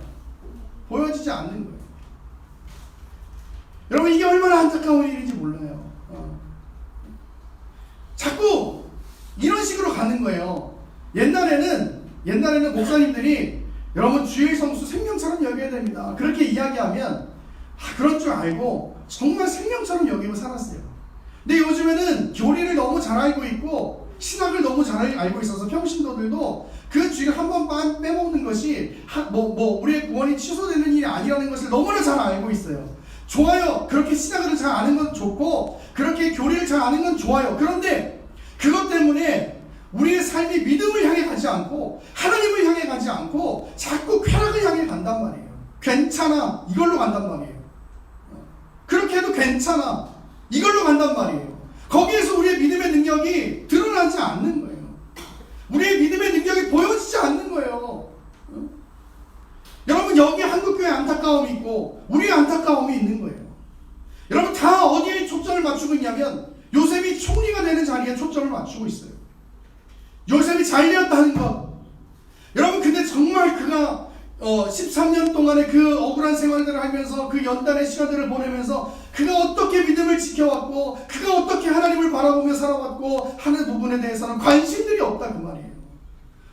보여지지 않는 거예요. 여러분 이게 얼마나 안타까운 일인지 몰라요. 자꾸 이런 식으로 가는 거예요. 옛날에는 목사님들이 여러분 주일 성수 생명처럼 여겨야 됩니다, 그렇게 이야기하면 그런 줄 알고 정말 생명처럼 여기고 살았어요. 근데 요즘에는 교리를 너무 잘 알고 있고 신학을 너무 잘 알고 있어서 평신도들도 그 주일 한 번 빼먹는 것이 우리의 구원이 취소되는 일이 아니라는 것을 너무나 잘 알고 있어요. 좋아요. 그렇게 신학을 잘 아는 건 좋고 그렇게 교리를 잘 아는 건 좋아요. 그런데 그것 때문에 우리의 삶이 믿음을 향해 가지 않고 하나님을 향해 가지 않고 자꾸 쾌락을 향해 간단 말이에요. 괜찮아, 이걸로 간단 말이에요. 그렇게 해도 괜찮아, 이걸로 간단 말이에요. 거기에서 우리의 믿음의 능력이 드러나지 않는 거예요. 우리의 믿음의 능력이 보여지지 않는 거예요. 여러분 여기 한국교회 안타까움이 있고 우리의 안타까움이 있는 거예요. 여러분 다 어디에 초점을 맞추고 있냐면 요셉이 총리가 되는 자리에 초점을 맞추고 있어요. 요셉이 잘 되었다는 것. 여러분 근데 정말 그가 13년 동안의 그 억울한 생활들을 하면서 그 연단의 시간들을 보내면서 그가 어떻게 믿음을 지켜왔고 그가 어떻게 하나님을 바라보며 살아왔고 하는 부분에 대해서는 관심들이 없다 그 말이에요.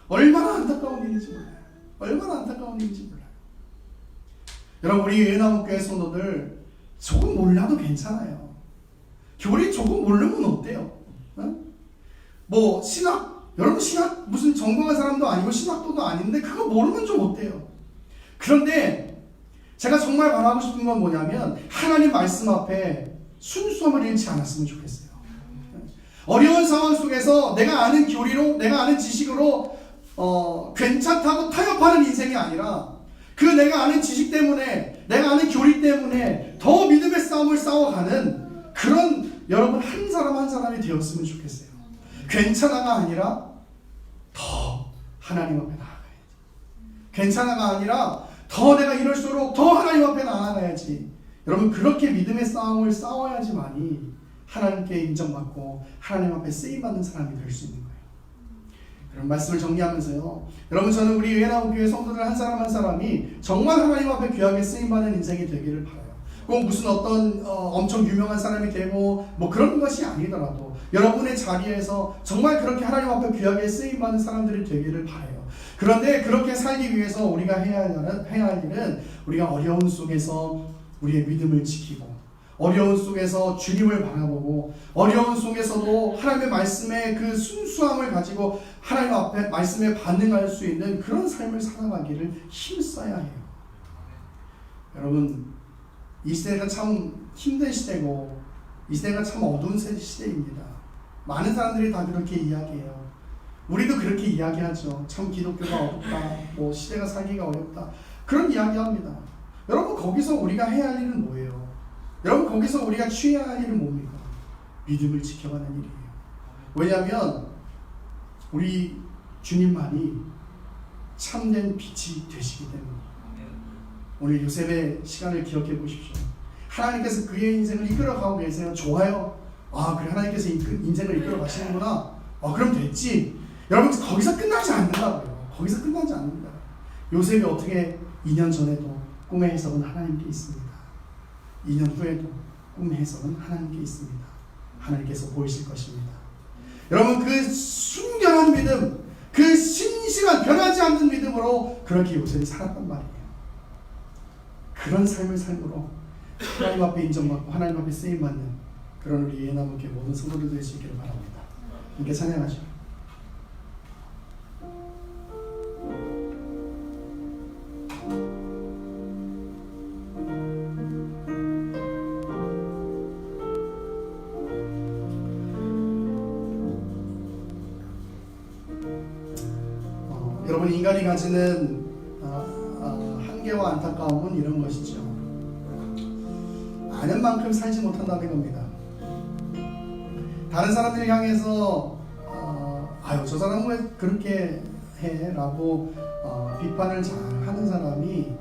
얼마나 안타까운 일인지 몰라요. 얼마나 안타까운 일인지 몰라요. 여러분 우리 은하목교회 성도들 조금 몰라도 괜찮아요. 교리 조금 모르면 어때요? 신학 여러분 신학 무슨 전공한 사람도 아니고 신학도도 아닌데 그거 모르면 좀 어때요? 그런데 제가 정말 바라고 싶은 건 뭐냐면 하나님 말씀 앞에 순수함을 잃지 않았으면 좋겠어요. 어려운 상황 속에서 내가 아는 교리로 내가 아는 지식으로 괜찮다고 타협하는 인생이 아니라 그 내가 아는 지식 때문에 내가 아는 교리 때문에 더 믿음의 싸움을 싸워가는 그런 여러분 한 사람 한 사람이 되었으면 좋겠어요. 괜찮아가 아니라 더 하나님 앞에 나아가야지. 괜찮아가 아니라 더 내가 이럴수록 더 하나님 앞에 나아가야지. 여러분 그렇게 믿음의 싸움을 싸워야지만이 하나님께 인정받고 하나님 앞에 쓰임받는 사람이 될 수 있는 거예요. 그런 말씀을 정리하면서요, 여러분 저는 우리 예나무교회 성도들 한 사람 한 사람이 정말 하나님 앞에 귀하게 쓰임받는 인생이 되기를 바라요. 꼭 무슨 어떤 엄청 유명한 사람이 되고 뭐 그런 것이 아니더라도 여러분의 자리에서 정말 그렇게 하나님 앞에 귀하게 쓰임받는 사람들이 되기를 바라요. 그런데 그렇게 살기 위해서 우리가 해야 할 일은 우리가 어려운 속에서 우리의 믿음을 지키고 어려운 속에서 주님을 바라보고 어려운 속에서도 하나님의 말씀의 그 순수함을 가지고 하나님 앞에 말씀에 반응할 수 있는 그런 삶을 살아가기를 힘써야 해요. 여러분 이 시대가 참 힘든 시대고 이 시대가 참 어두운 시대입니다. 많은 사람들이 다 그렇게 이야기해요. 우리도 그렇게 이야기하죠. 참 기독교가 어렵다, 뭐 시대가 살기가 어렵다, 그런 이야기합니다. 여러분 거기서 우리가 해야 할 일은 뭐예요? 여러분 거기서 우리가 취해야 할 일은 뭡니까? 믿음을 지켜가는 일이에요. 왜냐하면 우리 주님만이 참된 빛이 되시기 때문에. 오늘 요셉의 시간을 기억해 보십시오. 하나님께서 그의 인생을 이끌어가고 계세요. 좋아요. 아 그래 하나님께서 인생을 이끌어 가시는구나. 그럼 됐지. 여러분 거기서 끝나지 않는다고요. 거기서 끝나지 않는다. 요셉이 어떻게 2년 전에도 꿈의 해석은 하나님께 있습니다. 2년 후에도 꿈의 해석은 하나님께 있습니다. 하나님께서 보이실 것입니다. 여러분 그 순결한 믿음, 그 신실한 변하지 않는 믿음으로 그렇게 요셉이 살았단 말이에요. 그런 삶을 삶으로 하나님 앞에 인정받고 하나님 앞에 쓰임받는 그런 우리 예나무교회 모든 성도들 될 수 있기를 바랍니다. 함께 찬양하죠. 여러분 인간이 가지는 한계와 안타까움은 이런 것이죠. 아는 만큼 살지 못한다는 겁니다. 다른 사람들을 향해서 아유 저 사람은 왜 그렇게 해? 라고 비판을 잘 하는 사람이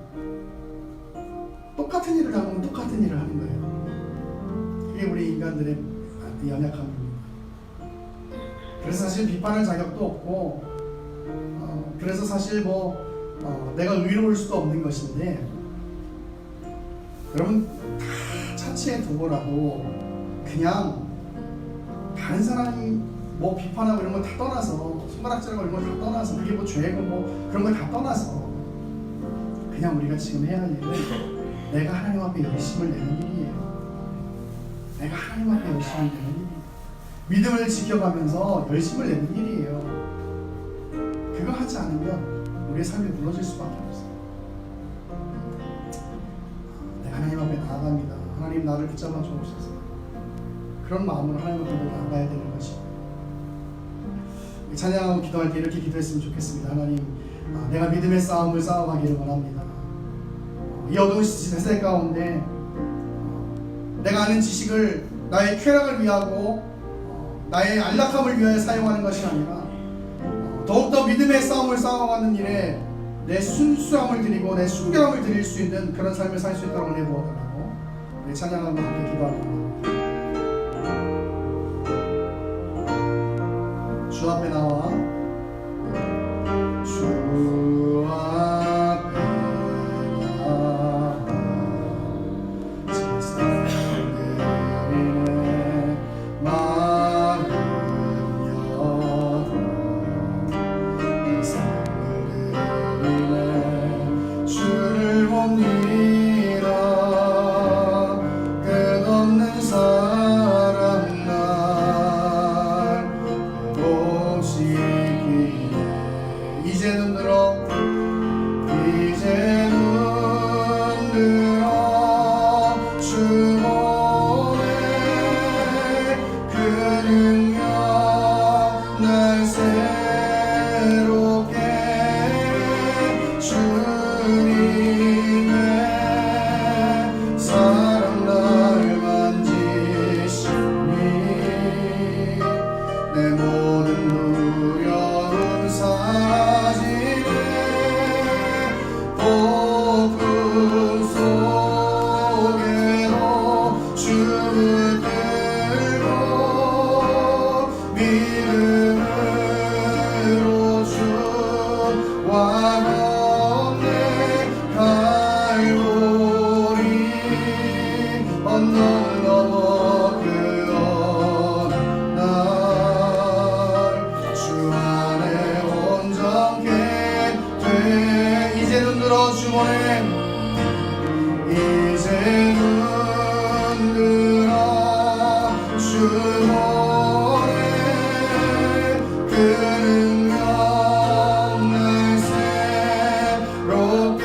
똑같은 일을 하면 똑같은 일을 하는 거예요. 그게 우리 인간들의 연약함입니다. 그래서 사실 비판할 자격도 없고 그래서 사실 내가 의로울 수도 없는 것인데 여러분 다 차치해 두고라도 그냥 다른 사람이 뭐 비판하고 이런 걸 다 떠나서 손가락질하고 이런 걸 다 떠나서 그게 뭐 죄고 뭐 그런 걸 다 떠나서 그냥 우리가 지금 해야 할 일은 내가 하나님 앞에 열심을 내는 일이에요. 내가 하나님 앞에 열심을 내는 일이에요. 믿음을 지켜가면서 열심을 내는 일이에요. 그거 하지 않으면 우리의 삶이 무너질 수밖에 없어요. 내가 하나님 앞에 나아갑니다. 하나님 나를 붙잡아 주옵소서. 그런 마음으로 하나님 앞에 나아가야 되는 것이고 찬양하고 기도할 때 이렇게 기도했으면 좋겠습니다. 하나님 내가 믿음의 싸움을 싸워가기를 원합니다. 이 어두운 세대 가운데 내가 아는 지식을 나의 쾌락을 위하고 나의 안락함을 위하여 사용하는 것이 아니라 더욱더 믿음의 싸움을 싸워가는 일에 내 순수함을 드리고 내 순결함을 드릴 수 있는 그런 삶을 살 수 있도록 은혜 부어달라고 우리 찬양하고 함께 기도합니다. 주 앞에 나와 주 앞에 나와 세상 그리네 마음 열어 세상 그리네 주를 봅니다. 끝없는 사랑 날 혹시 이제 눈 들어 이제 눈 들어 주님의 그 능력 날 새롭게 주님의 사랑 날 만지시니 내 모든 두려움 사라지네 폭풍 속에도 주를 들고 믿음으로 주와 걷네 갈보리 언덕을 넘어 그 어느 날 주 안에 온전케 돼 이제 눈 들어 주머네 이제 눈 들어 주머네 그 능력 날 새롭게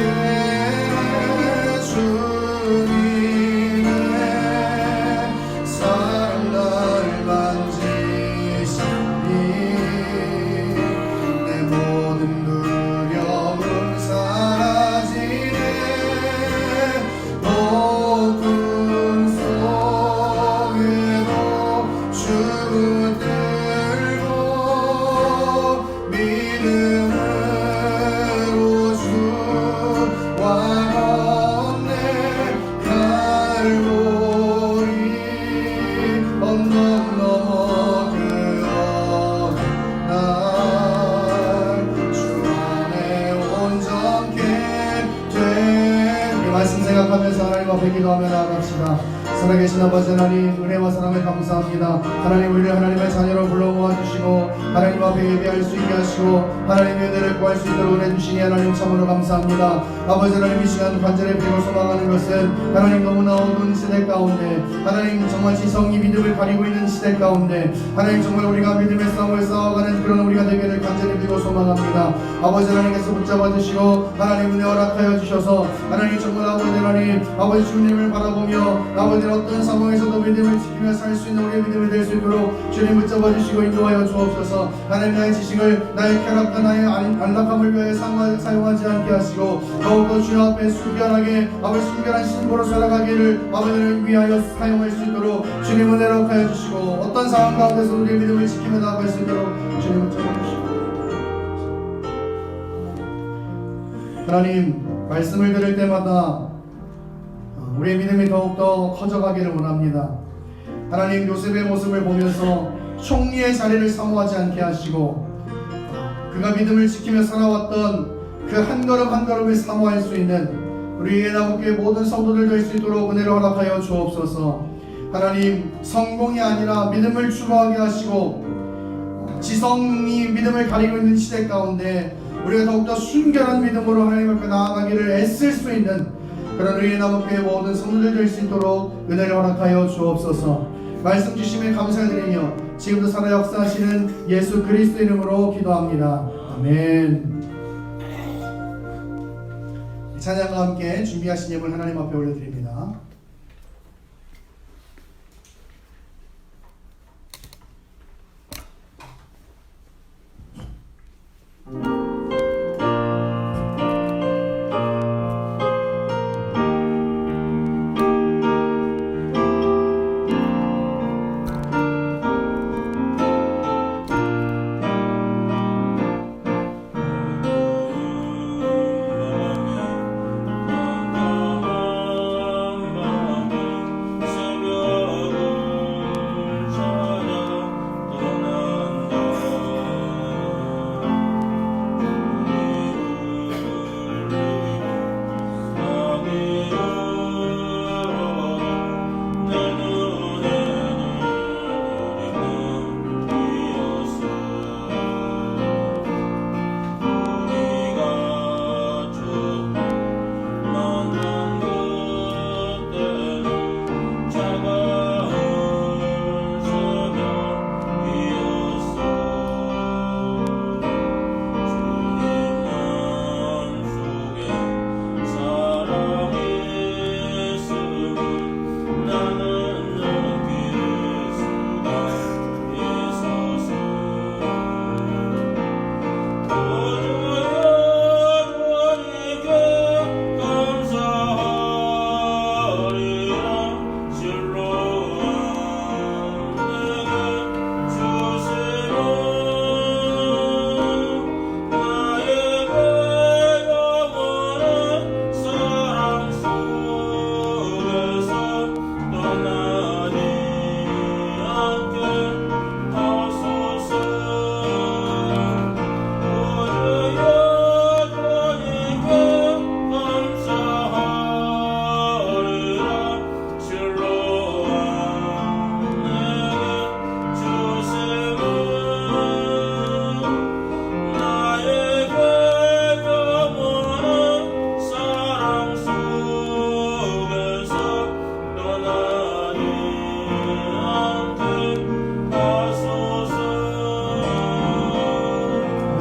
주님의 사랑 날 만지시니 내 모든 두려움 사라지네 폭풍 속에도 주를 들고 믿음으로 주와 걷네 갈보리 언덕 넘어 그 어느 날주 안에 온전케 돼 이 말씀 생각하면서 하나님 앞에 기도하며 나아갑시다. 살아계신 아버지 하나님 은혜와 사랑을 감사합니다. 하나님 우리를 하나님의 자녀로 불러 모아주시고 하나님 앞에 예배할 수 있게 하시고 하나님의 은혜를 구할 수 있도록 은혜 주시니 하나님 참으로 감사합니다. 아버지 하나님 이 시간 간절히 빌고 소망하는 것은 하나님 너무나 어두운 시대 가운데 하나님 정말 지성이 믿음을 가리고 있는 시대 가운데 하나님 정말 우리가 믿음의 싸움을 싸워가는 그런 우리가 되기를 간절히 빌고 소망합니다. 아버지 하나님께서 붙잡아 주시고 하나님 은혜 허락하여 주셔서 하나님 정말 아버지 하나님 아버지 주님을 바라보며 아버지 어떤 상황에서도 믿음을 지키며 살 수 있는 우리의 믿음이 될 수 있도록 주님 붙잡아 주시고 인도하여 주옵소서. 하나님 나의 지식을 나의 쾌락과 나의 안락함을 위해 사용하지 않게 하시고 더욱더 주님 앞에 순결하게 아버지 순결한 신부로 살아가기를 아버지를 위하여 사용할 수 있도록 주님 은혜를 허락하여 주시고 어떤 상황 가운데서 우리의 믿음을 지키며 나아갈 수 있도록 주님 붙잡아 주시고 하나님 말씀을 들을 때마다 우리의 믿음이 더욱더 커져가기를 원합니다. 하나님 요셉의 모습을 보면서 총리의 자리를 사모하지 않게 하시고 그가 믿음을 지키며 살아왔던 그 한 걸음 한 걸음을 사모할 수 있는 우리 예나무교회 모든 성도들 될 수 있도록 은혜를 허락하여 주옵소서. 하나님 성공이 아니라 믿음을 추구하게 하시고 지성이 믿음을 가리고 있는 시대 가운데 우리가 더욱더 순결한 믿음으로 하나님 앞에 나아가기를 애쓸 수 있는 그런 우리 예나무교회 모든 성도들 될 수 있도록 은혜를 허락하여 주옵소서. 말씀 주심에 감사드리며 지금도 살아 역사하시는 예수 그리스도 이름으로 기도합니다. 아멘. 찬양과 함께 준비하신 예물 하나님 앞에 올려드립니다.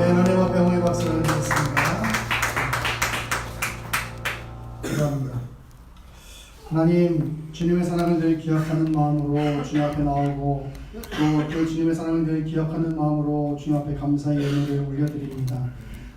아멘. 은혜와 병의 박수를 드리겠습니다. 감사합니다. 하나님, 주님의 사랑을 늘 기억하는 마음으로 주님 앞에 나오고 또 주님의 사랑을 늘 기억하는 마음으로 주님 앞에 감사의 예물을 올려드립니다.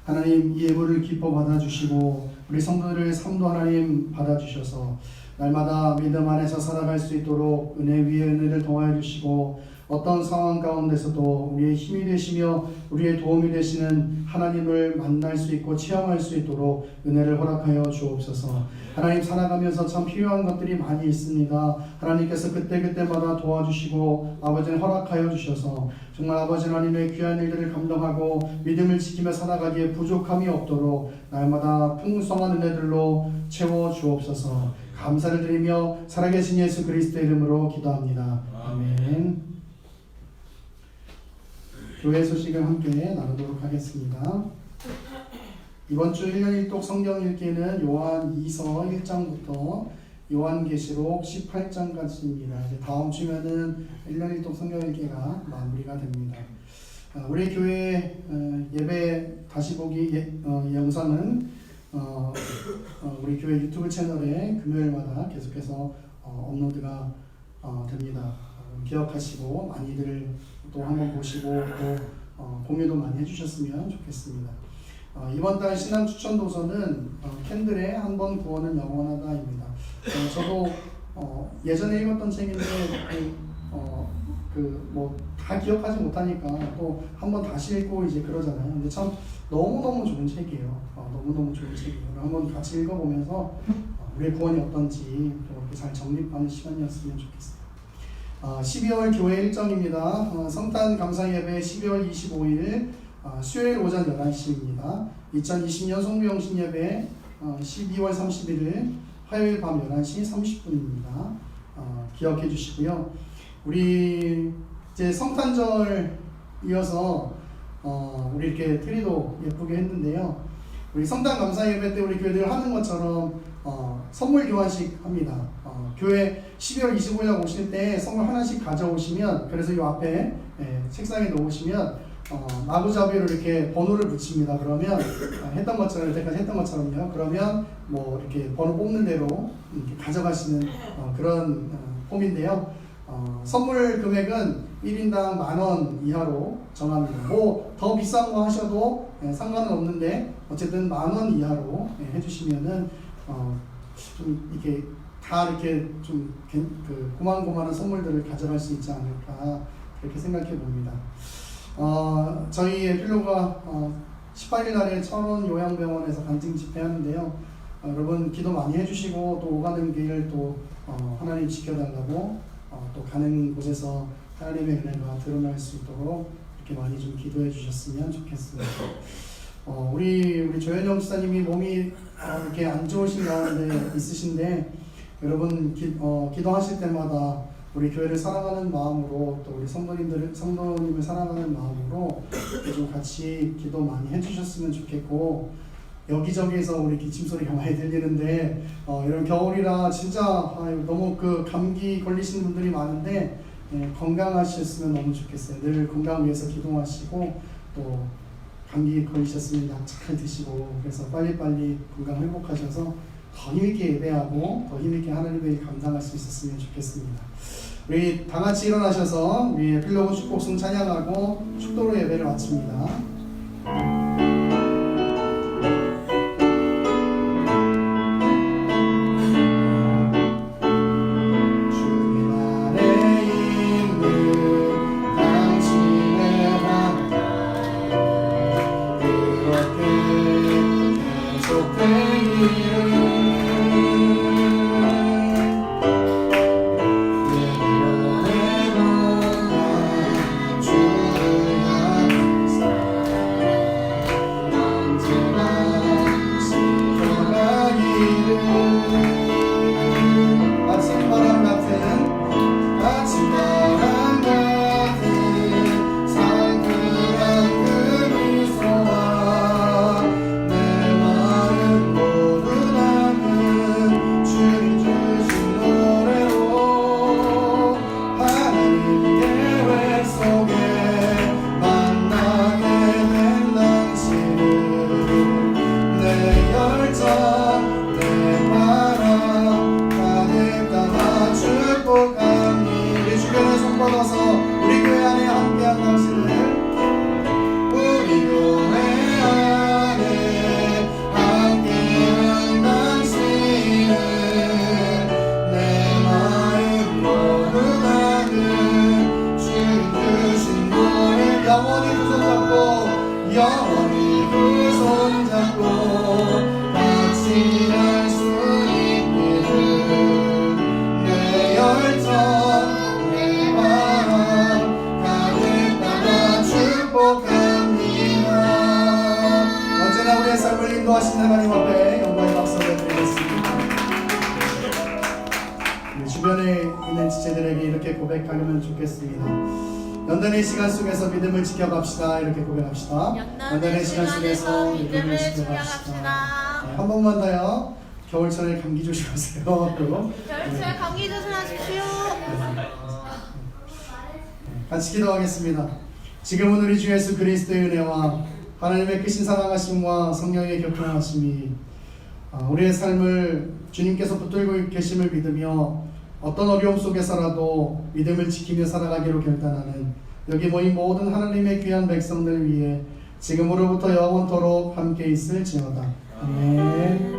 하나님, 이 예물을 기뻐 받아주시고 우리 성도들의 삶도 하나님 받아주셔서 날마다 믿음 안에서 살아갈 수 있도록 은혜 위에 은혜를 더하여 주시고 어떤 상황 가운데서도 우리의 힘이 되시며 우리의 도움이 되시는 하나님을 만날 수 있고 체험할 수 있도록 은혜를 허락하여 주옵소서. 하나님, 살아가면서 참 필요한 것들이 많이 있습니다. 하나님께서 그때그때마다 도와주시고 아버지는 허락하여 주셔서 정말 아버지 하나님의 귀한 일들을 감당하고 믿음을 지키며 살아가기에 부족함이 없도록 날마다 풍성한 은혜들로 채워 주옵소서. 감사를 드리며 살아계신 예수 그리스도의 이름으로 기도합니다. 아멘. 교회 소식을 함께 나누도록 하겠습니다. 이번 주 1년 1독 성경 읽기는 요한 2서 1장부터 요한계시록 18장까지입니다. 이제 다음 주면은 1년 1독 성경 읽기가 마무리가 됩니다. 우리 교회 예배 다시 보기 영상은 우리 교회 유튜브 채널에 금요일마다 계속해서 업로드가 됩니다. 기억하시고 많이들 또 한번 보시고 또 공유도 많이 해주셨으면 좋겠습니다. 이번 달 신앙 추천 도서는 캔들의 한 번 구원은 영원하다입니다. 저도 예전에 읽었던 책인데 뭐 다 기억하지 못하니까 또 한 번 다시 읽고 이제 그러잖아요. 근데 참 너무너무 좋은 책이에요. 너무너무 좋은 책이에요. 한번 같이 읽어보면서 우리의 구원이 어떤지 이렇게 잘 정립하는 시간이었으면 좋겠어요. 12월 교회 일정입니다. 성탄 감사 예배 12월 25일 수요일 오전 11시입니다. 2020년 송구영신 예배 12월 31일 화요일 밤 11시 30분입니다. 기억해 주시고요. 우리 이제 성탄절 이어서 우리 이렇게 트리도 예쁘게 했는데요. 우리 성탄 감사 예배 때 우리 교회들 하는 것처럼 선물 교환식 합니다. 교회 12월 25일 오실 때 선물 하나씩 가져오시면, 그래서 이 앞에 책상에 놓으시면 마구잡이로 이렇게 번호를 붙입니다. 그러면 했던 것처럼, 여태까지 했던 것처럼요. 그러면 뭐 이렇게 번호 뽑는 대로 이렇게 가져가시는 그런 폼인데요. 선물 금액은 1인당 10,000원 이하로 정합니다. 뭐 더 비싼 거 하셔도 상관은 없는데 어쨌든 10,000원 이하로 해주시면은 좀 이렇게 다 이렇게 좀 고만고만한 선물들을 가져갈 수 있지 않을까 그렇게 생각해 봅니다. 저희 에필로가 18일 날에 철원 요양병원에서 간증 집회하는데요. 여러분 기도 많이 해주시고 또 오가는 길 또 하나님 지켜달라고 또 가는 곳에서 하나님의 은혜가 드러날 수 있도록 이렇게 많이 좀 기도해 주셨으면 좋겠습니다. 우리 조현영 지사님이 몸이 이렇게 안 좋으신 가운데 있으신데 여러분 기도하실 때마다 우리 교회를 사랑하는 마음으로 또 우리 성도님을 사랑하는 마음으로 좀 같이 기도 많이 해주셨으면 좋겠고, 여기저기에서 우리 기침 소리가 많이 들리는데 이런 겨울이라 진짜 너무 감기 걸리시는 분들이 많은데 건강하셨으면 너무 좋겠어요. 늘 건강 위해서 기도하시고 또 감기 걸리셨으면 약 잘 드시고, 그래서 빨리빨리 건강 회복하셔서 더 힘있게 예배하고 더 힘있게 하나님의 일 감당할 수 있었으면 좋겠습니다. 우리 다 같이 일어나셔서 우리 에필로그 축복송 찬양하고 축도로 예배를 마칩니다. 영원히 그 손잡고 같이 갈 수 있기를 내 열정 내 바람 가득 담아 축복합니다. 언제나 우리의 삶을 인도하시는 하나님 앞에 영광의 박수를 드리겠습니다. 주변에 있는 지체들에게 이렇게 고백하면 좋겠습니다. 연단의 시간 속에서 믿음을 지켜갑시다. 이렇게 고백합시다. 연단의 시간 속에서 믿음을 지켜갑시다. 네, 한 번만 더요. 겨울철에 감기 조심하세요. 또 겨울철 감기 조심하십시오. 같이 기도하겠습니다. 지금은 우리 주 예수 그리스도의 은혜와 하나님의 크신 사랑하심과 성령의 교통하심이 우리의 삶을 주님께서 붙들고 계심을 믿으며 어떤 어려움 속에서라도 믿음을 지키며 살아가기로 결단하는 여기 모인 모든 하나님의 귀한 백성들 위해 지금으로부터 영원토록 함께 있을지어다. 아멘.